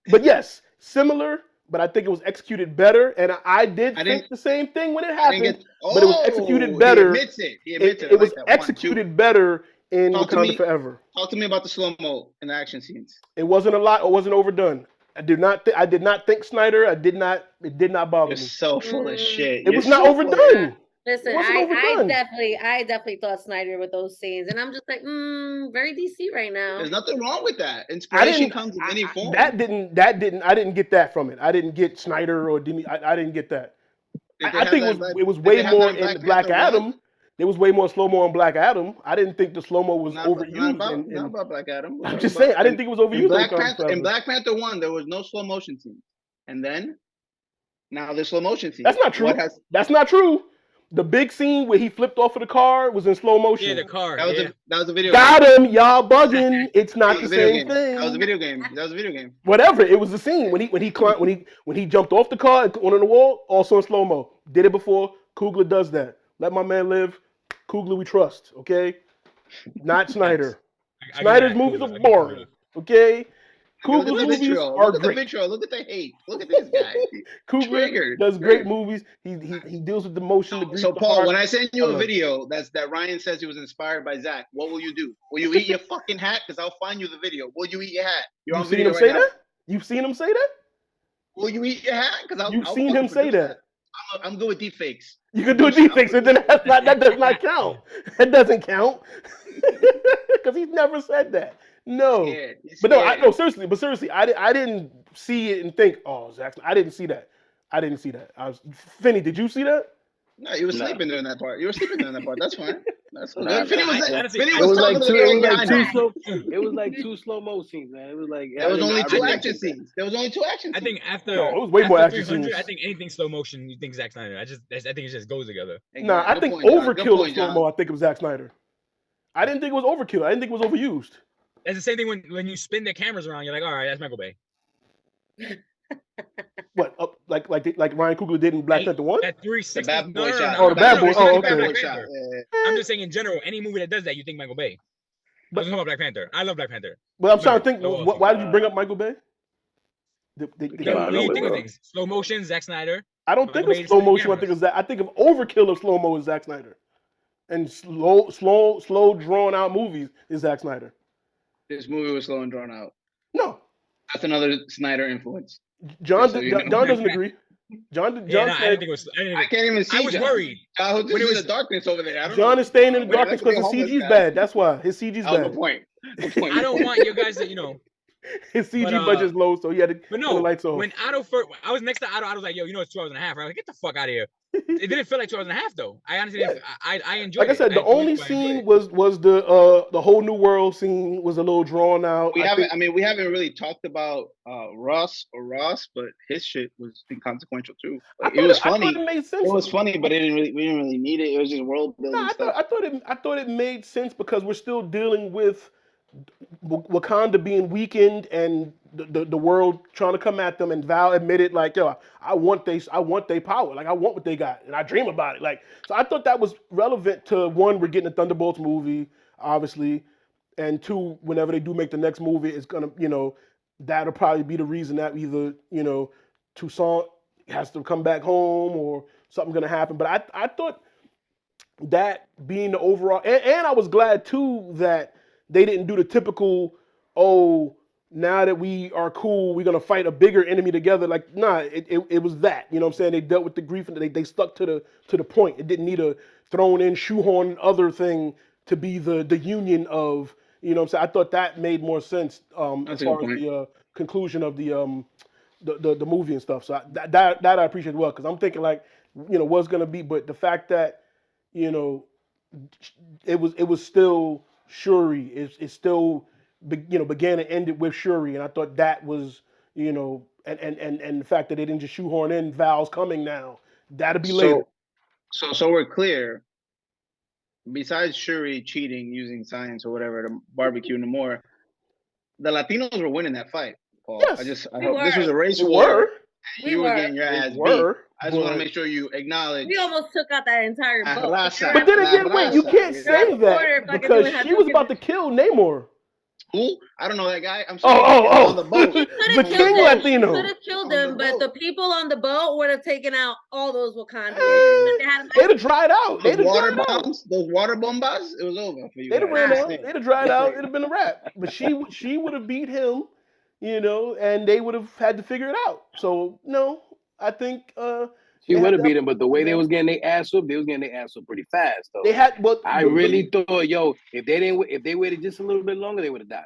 S1: But yes, similar, but I think it was executed better. And I did
S7: I
S1: think
S7: didn't.
S1: the same thing when it
S7: I didn't
S1: happened,
S7: get.
S1: but it was executed
S7: Oh, he
S1: better.
S7: admits it. He
S1: It,
S7: admits it. I
S1: it was
S7: like that. 1, 2.
S1: executed better in
S7: Talk to
S1: Wakanda
S7: me.
S1: Forever.
S7: Talk to me about the slow mo in the action scenes.
S1: It wasn't a lot. It wasn't overdone. I did not think Snyder. I did not. It did not bother
S7: You're
S1: me.
S7: so full of shit.
S1: It
S7: You're
S1: was not
S7: so full of shit.
S1: overdone. It
S2: Listen,
S1: wasn't
S2: I
S1: overdone.
S2: definitely thought Snyder with those scenes, and I'm just like, very DC right now.
S7: There's nothing wrong with that.
S1: I
S7: Inspiration
S1: didn't.
S7: comes in any form.
S1: That didn't. That didn't. I didn't get that from it. I didn't get Snyder or Demi. I didn't get that.
S7: Did they
S1: I
S7: have
S1: think
S7: that in Black?
S1: it was
S7: Did
S1: way
S7: they have
S1: more
S7: that in
S1: in
S7: Black
S1: Black
S7: Panther
S1: Adam.
S7: 1?
S1: There was way more slow mo on Black Adam. I didn't think the slow mo was
S7: Not
S1: overused.
S7: about Black Adam. We're
S1: I'm
S7: talking
S1: just saying,
S7: about
S1: I didn't think it was overused on Wakanda
S7: In
S1: Forever.
S7: Black Panther 1, there was no slow motion scenes, and then now there's slow motion scenes.
S1: That's not true. That's not true. The big scene where he flipped off of the car was in slow motion.
S5: Yeah, the car.
S7: That was a video
S1: Got
S7: game.
S1: him, y'all bugging. It's
S7: That
S1: not
S7: was
S1: the
S7: a video
S1: same
S7: game.
S1: thing.
S7: That was a video game. That was a video game.
S1: Whatever. It was the scene when he climbed when he jumped off the car and went on the wall. Also in slow mo. Did it before. Coogler does that. Let my man live. Coogler we trust. Okay. Not Snyder.
S5: I give you
S1: Snyder's
S5: that,
S1: movies
S5: Coogler.
S1: are
S5: I give you
S1: boring.
S5: Coogler.
S1: Okay.
S7: Look at
S1: Coogler's
S7: the
S1: movies
S7: vitriol.
S1: are
S7: Look at the
S1: great.
S7: vitriol. Look at the hate. Look at this guy.
S1: Coogler
S7: Triggered.
S1: does great movies. He deals with the emotion, the grief,
S7: So
S1: the
S7: Paul,
S1: heart.
S7: when I send
S1: I
S7: you a
S1: love it.
S7: video that Ryan says he was inspired by Zach, what will you do? Will you eat your fucking hat? Because I'll find you the video. Will you eat your hat? You're
S1: You've
S7: on
S1: seen
S7: video
S1: him
S7: right
S1: say
S7: now.
S1: that? You've seen him say that?
S7: Will you eat your hat? Because
S1: You've
S7: I'll
S1: seen
S7: fucking
S1: him say
S7: produce
S1: that.
S7: I'm good with deep fakes.
S1: You can do a deep fix, and then that does not count. That doesn't count because he's never said that. No,
S7: Scared. He's
S1: but no,
S7: scared.
S1: no, seriously, I didn't see it and think, oh, Zach, I didn't see that. I didn't see that. Fenny, did you see that?
S7: No, you were
S4: Nah.
S7: sleeping during that part. You were sleeping during that part. That's fine. That's all
S4: Nah,
S7: good. Finny
S4: nah.
S7: was,
S5: honestly,
S7: Finny
S5: I
S7: was
S4: It was
S7: talking
S4: like
S7: to the
S4: two.
S7: guy
S4: It was like
S7: behind
S4: two
S7: him.
S4: slow. It was like two slow-mo scenes, man. It was like
S7: There was only two
S4: really
S7: action
S4: liked that.
S7: scenes. There was only two action
S5: I
S7: scenes.
S5: think after
S1: No, it was way more
S5: after
S1: action
S5: 300,
S1: scenes.
S5: I think anything slow motion, you think Zack Snyder. I think it just goes together.
S1: Nah, I
S7: Good
S1: think
S7: point, John. Good
S1: overkill of
S7: point,
S1: slow
S7: John.
S1: mo. I think of Zack Snyder. I didn't think it was overkill. I didn't think it was overused.
S5: That's the same thing when you spin the cameras around. You're like, all right, that's Michael Bay.
S1: What, like Ryan Coogler did in Black Panther 1?
S5: That
S7: The
S5: 360.
S7: bad boy shot.
S1: Oh, the bad boy.
S5: it's
S1: Oh,
S5: not
S1: okay.
S5: Black
S7: Bad boy
S5: Panther.
S7: shot. Yeah.
S5: I'm just saying in general, any movie that does that, you think Michael Bay.
S1: But-
S5: I was talking about Black Panther. I love Black Panther.
S1: But I'm trying to think,
S5: No,
S1: why did you bring up Michael Bay?
S4: Came out of
S5: What do you
S4: nowhere.
S5: think of things? Slow motion, Zack Snyder.
S1: I don't think
S5: Michael
S1: of
S5: Bay
S1: slow
S5: spinning
S1: motion. I think
S5: cameras.
S1: of Zack. I think of overkill of slow mo is Zack Snyder, and slow drawn out movies is Zack Snyder.
S7: This movie was slow and drawn out.
S1: No,
S7: That's another Snyder influence.
S1: John
S7: Just so you know.
S1: John doesn't agree. John
S5: Yeah, no, I
S1: said
S5: didn't think it was. I didn't
S7: I
S5: think
S7: can't even see.
S5: I was
S7: John.
S5: worried.
S7: Who's
S5: when it
S7: in
S5: was-
S7: the darkness over there? I don't
S1: John
S7: know.
S1: is staying in the
S7: Wait,
S1: darkness
S7: that could be
S1: because
S7: a
S1: his
S7: homeless
S1: CG's
S7: guy.
S1: bad. That's why his CG's
S7: Oh,
S1: bad.
S7: good point. Good point.
S5: I don't want you guys to,
S1: His CG
S5: But,
S1: budget's low, so he had to
S5: But
S1: turn the
S5: no,
S1: lights off.
S5: when Otto first, I was next to Otto. I was like, "Yo, it's 2 hours and a half." Right? I was like, "Get the fuck out of here!" It didn't feel like 2 hours and a half though. I honestly, didn't, I enjoyed.
S1: Like I said,
S5: it.
S1: the only
S5: enjoyed
S1: scene
S5: it.
S1: was the whole new world scene was a little drawn out.
S7: We haven't really talked about Ross, but his shit was inconsequential too. Like, it was
S1: I
S7: funny.
S1: thought it made sense.
S7: It was funny, but we didn't really need it. It was just world building
S1: No,
S7: stuff.
S1: I thought it made sense because we're still dealing with Wakanda being weakened and the world trying to come at them, and Val admitted like, yo, I want they power, like I want what they got, and I dream about it. Like, so I thought that was relevant to one, we're getting a Thunderbolts movie, obviously, and two, whenever they do make the next movie, it's gonna, that'll probably be the reason that either, Toussaint has to come back home or something's gonna happen. But I thought that being the overall, and I was glad too that they didn't do the typical, oh, now that we are cool, we're gonna fight a bigger enemy together. Like, nah, it was that. You know what I'm saying? They dealt with the grief and they stuck to the point. It didn't need a thrown in shoehorn other thing to be the union of, you know what I'm saying? I thought that made more sense
S7: That's
S1: as
S7: a
S1: far
S7: good
S1: as
S7: point.
S1: the conclusion of the movie and stuff. So that I appreciate well, because I'm thinking like, what's gonna be, but the fact that, it was still Shuri. It still began and ended with Shuri, and I thought that was, and the fact that they didn't just shoehorn in Val's coming now. That'll be later.
S7: So we're clear. Besides Shuri cheating using science or whatever to barbecue no more, the Latinos were winning that fight, Paul.
S1: Yes.
S7: I
S2: We
S7: hope this
S2: were.
S7: was a race
S1: They
S7: war.
S1: were.
S2: We
S7: You were
S2: were.
S7: getting your ass
S1: They
S7: beat.
S1: were.
S7: I just want to
S1: but-
S7: make sure you acknowledge.
S2: We almost took out that entire
S7: Ah,
S2: boat.
S7: raza.
S1: But then
S7: La
S1: again, wait, you
S7: raza.
S1: can't
S7: You're
S1: say
S2: right.
S1: that
S2: Order fucking
S1: because
S2: doing
S1: she was about to kill Namor.
S7: Who? I don't know that guy. I'm saying
S1: Oh,
S7: on the boat.
S1: the
S2: Could've
S1: King
S2: killed him.
S1: Latino.
S2: Could have killed
S7: On the
S2: him, but
S7: boat.
S2: the people on the boat would have taken out all those Wakandans. They had
S1: They'd have dried out. They'd
S7: Those
S1: have
S7: water
S1: dried out.
S7: bombs, those water bombas, it was over for you.
S1: They'd have
S7: guys.
S1: ran out.
S7: Saying.
S1: They'd have dried out. It'd have been a wrap. But she would have beat him, and they would have had to figure it out. So no, I think
S4: She
S1: they
S4: would
S1: had
S4: have
S1: to-
S4: beat him, but the way they was getting their ass whooped, they was getting their ass whooped pretty fast though.
S1: they had. Well,
S4: I really thought, if they waited just a little bit longer, they would have died.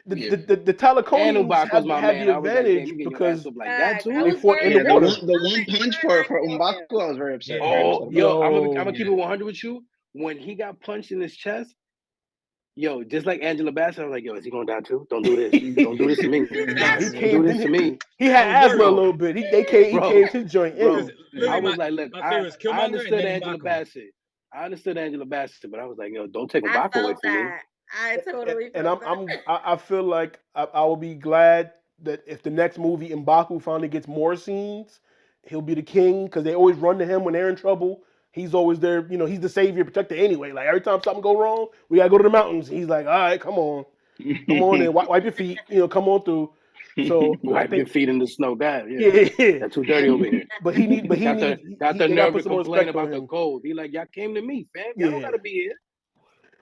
S1: the
S7: Yeah.
S1: the Talaconians
S4: And M'Baku's
S1: had
S4: my
S1: had
S4: man.
S1: the
S4: I was like, damn,
S1: advantage
S4: you getting your ass
S1: because
S4: whooped like that too?
S2: I
S1: They
S2: was
S1: fought in
S2: worried
S1: the water.
S7: The one punch for M'Baku, I was very upset.
S5: Yeah.
S7: Very
S4: Oh,
S7: upset.
S4: yo, I'm
S1: Yo.
S4: gonna keep it 100 with you. When he got punched in his chest, yo, just like Angela Bassett, I was like, yo, is he gonna die too? Don't do this. Don't do this to me.
S1: Nah, he
S4: Don't do
S1: caved
S4: this to
S1: in.
S4: me.
S1: He had
S5: I was
S1: asthma a
S5: worried.
S1: little bit. He caved his joint
S4: Bro,
S1: in.
S5: Because literally
S4: I was
S5: my-
S4: like, look,
S5: my
S4: I
S5: favorite is Killmonger and
S4: understood
S5: then
S4: Angela
S5: M'Baku.
S4: Bassett. I understood Angela Bassett, but I was like, yo, don't take
S2: I
S4: M'Baku away
S2: felt
S4: from me.
S2: that. I totally
S1: And
S2: felt
S1: I feel like I will be glad that if the next movie M'Baku finally gets more scenes, he'll be the king because they always run to him when they're in trouble. He's always there, he's the savior protector anyway. Like every time something go wrong, we gotta go to the mountains. He's like, all right, come on in, wipe your feet, come on through. So I
S4: Wipe your
S1: think
S4: feet in the snow. That yeah,
S1: yeah, yeah.
S4: that's too dirty over here.
S1: But he need, but he
S4: Got the
S1: needs,
S4: got the
S1: they gotta
S4: nerve
S1: put
S4: to
S1: some more
S4: complain
S1: respect on
S4: about the
S1: him.
S4: cold. He like, y'all came to me, fam. Y'all don't
S1: Yeah.
S4: gotta be here.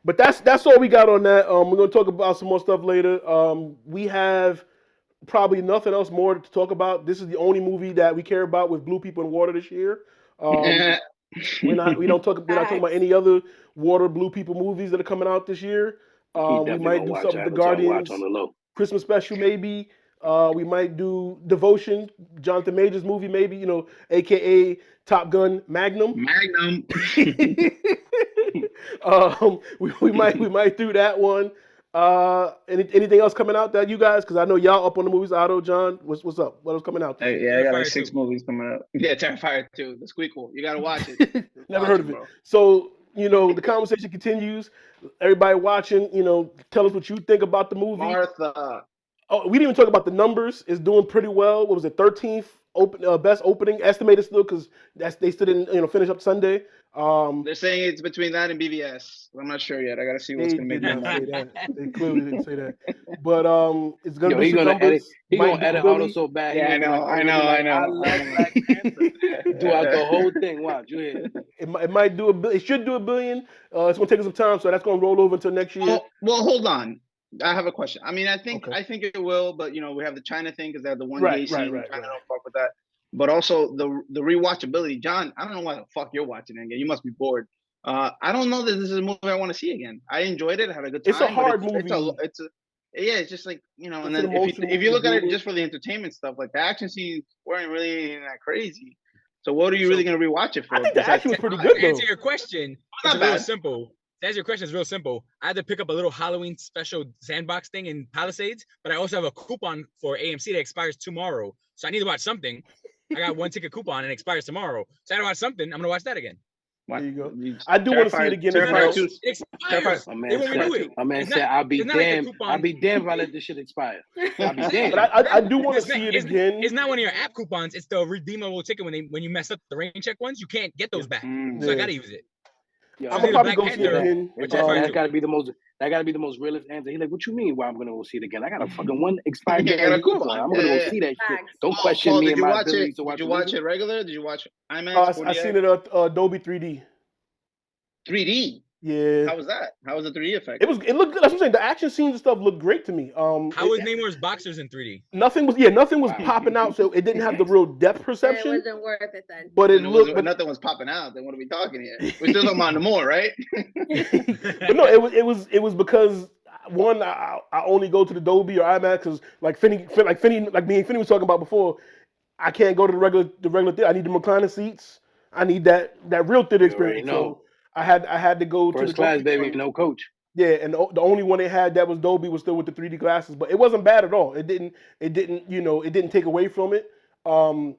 S1: But that's all we got on that. We're gonna talk about some more stuff later. We have probably nothing else more to talk about. This is the only movie that we care about with blue people in water this year. Um, we're not talking about
S2: Facts.
S1: any other water blue people movies that are coming out this year.
S4: He
S1: We
S4: definitely
S1: might
S4: gonna
S1: do
S4: watch
S1: something with the
S4: Avatar and watch on
S1: Guardians
S4: the low.
S1: Christmas special maybe. We might do Devotion, Jonathan Majors movie maybe. AKA Top Gun Magnum.
S7: Magnum.
S1: We might do that one. Anything else coming out that you guys? Because I know y'all up on the movies. Otto, John, what's up? What else coming out this
S7: Yeah, I got like
S5: Terrifier
S7: 6
S5: 2.
S7: movies coming up. Yeah, Terrifier 2, the squeakle. You gotta watch it.
S1: year?
S7: Just
S1: Never
S7: watch
S1: heard
S7: it,
S1: of it.
S7: bro.
S1: So the conversation continues. Everybody watching, tell us what you think about the movie.
S7: Martha.
S1: Oh, we didn't even talk about the numbers. It's doing pretty well. What was it? 13th best opening estimated still because they still didn't finish up Sunday.
S7: They're saying it's between that and BVS. I'm not sure yet. I gotta see what's
S1: They
S7: gonna make
S1: did
S7: more
S1: not
S7: money.
S1: say that. They clearly didn't say that. But it's gonna
S4: Yo,
S1: do
S4: he
S1: some
S4: gonna edit.
S1: numbers.
S4: He
S1: Might
S4: gonna
S1: do a
S4: edit Auto
S1: Billy.
S4: so bad. He
S7: Yeah,
S4: gonna be like,
S7: I know.
S4: I love Black Panther throughout the whole thing. Watch, you hear?
S1: It might do It should do $1 billion. It's gonna take some time, so that's gonna roll over until next year.
S7: Well, hold on. I have a question. I mean, I think
S1: Okay.
S7: it will, but we have the China thing because they have the one
S1: Right,
S7: gay scene.
S1: right.
S7: China don't fuck with that. But also the rewatchability. John, I don't know why the fuck you're watching it again. You must be bored. I don't know that this is a movie I want to see again. I enjoyed it. I had a good time.
S1: It's a hard
S7: but
S1: movie.
S7: it's just like and
S1: It's
S7: then
S1: an emotional
S7: if you
S1: movie
S7: look
S1: to
S7: at
S1: deal
S7: it
S1: with.
S7: just for the entertainment stuff, like the action scenes weren't really that crazy. So what are you
S5: So,
S7: really gonna rewatch it for?
S1: I think the
S7: besides
S1: action was pretty
S7: Tech
S1: good
S5: To answer
S1: though.
S5: your question,
S7: Not
S5: it's real
S7: bad.
S5: simple. To answer your question, it's real simple. I had to pick up a little Halloween special sandbox thing in Palisades, but I also have a coupon for AMC that expires tomorrow. So I need to watch something. I got one ticket coupon and it expires tomorrow. So I gotta watch something. I'm gonna watch that again.
S1: There you go. I do want to see it again as
S5: No,
S1: well.
S7: Terrifier 2.
S5: it expires.
S4: My
S5: They
S4: man
S5: won't renew
S4: said,
S5: it.
S4: my man
S5: It's
S4: said,
S5: not-
S4: I'll be
S5: it's not like the
S4: damned.
S5: coupon-
S4: I'll be damned if I let this shit expire. I'll be
S5: I'm saying,
S4: damned.
S1: But I do want to
S5: It's not-
S1: see it
S5: it's-
S1: again.
S5: It's not one of your app coupons. It's the redeemable ticket when you mess up the rain check ones. You can't get those back. So I
S1: Yeah.
S5: gotta use it.
S4: Yo,
S1: I'm
S5: Either
S1: gonna probably
S5: Black
S1: go see it
S5: Panther
S1: again.
S5: or Terrifier
S4: that
S5: 2.
S4: gotta be the most. That gotta be the most realist answer. He's like, "What you mean? Why I'm gonna go see it again? I got a fucking one expired
S7: Yeah, I got a
S4: year
S7: coupon.
S4: one. I'm gonna go
S7: Yeah.
S4: see that shit.
S2: Facts.
S4: Don't question
S7: Paul,
S4: me
S7: did
S4: and
S7: you
S4: my
S7: watch
S4: abilities
S7: it?
S4: to watch
S7: Did you
S4: a
S7: watch
S4: movie."
S7: it regular? Did you watch IMAX?
S1: I seen it at Adobe 3D.
S7: 3D.
S1: Yeah.
S7: How was that? How was the 3D effect?
S1: It looked good. That's what I'm saying. The action scenes and stuff looked great to me.
S5: How was Namor's Boxers in 3D?
S1: Nothing was
S7: Wow.
S1: popping out, so it didn't have the real depth
S2: It
S1: perception.
S2: wasn't worth it then.
S1: But it
S7: Then
S1: looked. But,
S7: nothing was popping out. Then what are we talking here? We're still talking about Namor, right?
S1: but no, it was because one, I only go to the Dolby or IMAX because like me and Fenny was talking about before. I can't go to the regular theater. I need the recliner seats. I need that real theater
S4: You already
S1: experience.
S4: know.
S1: So I had to go to the
S4: First class,
S1: Dolby
S4: baby,
S1: one.
S4: no coach.
S1: Yeah, and the only one they had that was Dolby was still with the 3D glasses, but it wasn't bad at all. It didn't take away from it.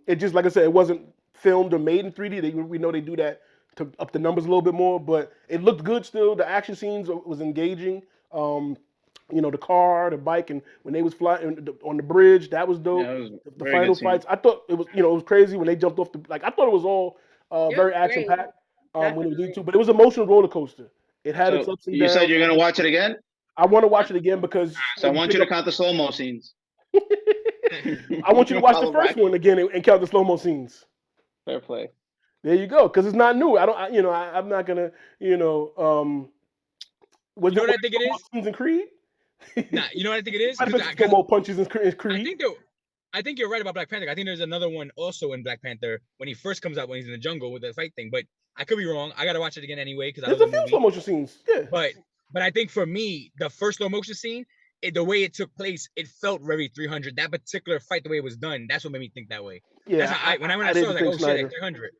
S1: It just, like I said, it wasn't filmed or made in 3D. We know they do that to up the numbers a little bit more, but it looked good still. The action scenes was engaging. The car, the bike, and when they was flying on the bridge, that was dope.
S7: Yeah, it was
S1: The
S7: very
S1: final
S7: good scene.
S1: fights, I thought it was crazy when they jumped off I thought it was all very
S2: was
S1: action
S2: great.
S1: packed when it was
S2: Definitely.
S1: into, but it was an emotional roller coaster. It had its
S7: So
S1: ups and
S7: you
S1: downs.
S7: said you're gonna watch it again?
S1: I want to watch it again because
S7: So I want you to count the slow mo scenes.
S1: I want you to watch the
S7: Follow
S1: first
S7: Bracken.
S1: one again and count the slow mo scenes.
S7: Fair play.
S1: There you go, because it's not new. I'm not gonna, was
S5: You know
S1: there
S5: what I think it is?
S1: scenes in Creed?
S5: Nah, you know what I think it is?
S1: I bet you slow mo punches in Creed.
S5: I think you're right about Black Panther. I think there's another one also in Black Panther when he first comes out when he's in the jungle with the fight thing. But I could be wrong. I gotta watch it again anyway because I
S1: There's
S5: love
S1: a
S5: the
S1: few
S5: movie.
S1: slow motion scenes. Yeah.
S5: But I think for me, the first slow motion scene, the way it took place, it felt very 300. That particular fight, the way it was done, that's what made me think that way.
S1: Yeah.
S5: That's how when I saw it, I was like, oh shit, like 300.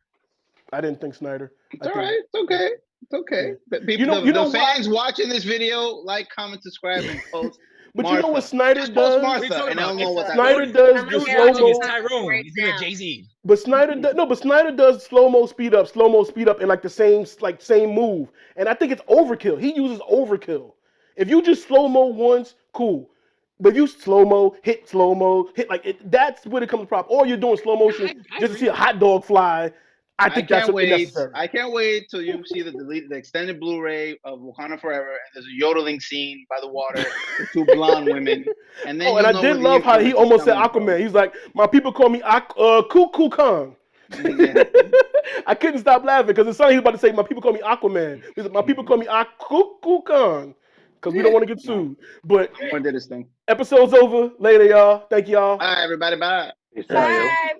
S1: I didn't think Snyder.
S7: It's all right. It's okay. It's okay.
S1: Yeah.
S7: But people, the fans watching this video, like, comment, subscribe, and post.
S1: But
S7: Martha.
S1: you know what Snyder
S7: Just post
S1: does?
S7: Martha, and I don't know what that
S1: Snyder
S7: means.
S1: does
S2: I'm
S1: the
S2: here
S1: slow
S5: Watching is
S1: mo.
S5: Tyrone.
S2: Right
S5: He's thinking of
S2: now.
S5: Jay-Z.
S1: But Snyder does slow mo speed up in like the same move, and I think it's overkill. He uses overkill. If you just slow mo once, cool. But if you slow mo, hit like that's where it comes from. Or you're doing slow motion
S5: I
S1: just to
S5: agree.
S1: see a hot dog fly. I think that's unnecessary.
S7: I can't wait till you see the extended Blu-ray of Wakanda Forever, and there's a yodeling scene by the water with two blonde women, and then
S1: Oh, and
S7: you'll
S1: I
S7: know
S1: did
S7: where the
S1: love how he
S7: influence is
S1: almost said
S7: coming
S1: Aquaman.
S7: from.
S1: He's like, my people call me Cuckoo Khan.
S7: Yeah.
S1: I couldn't stop laughing because it's something he was about to say. My people call me Aquaman. He's like, my people call me Cuckoo Khan because we don't want to get
S7: No,
S1: sued. But
S7: Gamora did his thing.
S1: episode's over. Later, y'all. Thank y'all.
S7: All right, everybody, bye.
S4: Peace out, yo.
S2: Bye.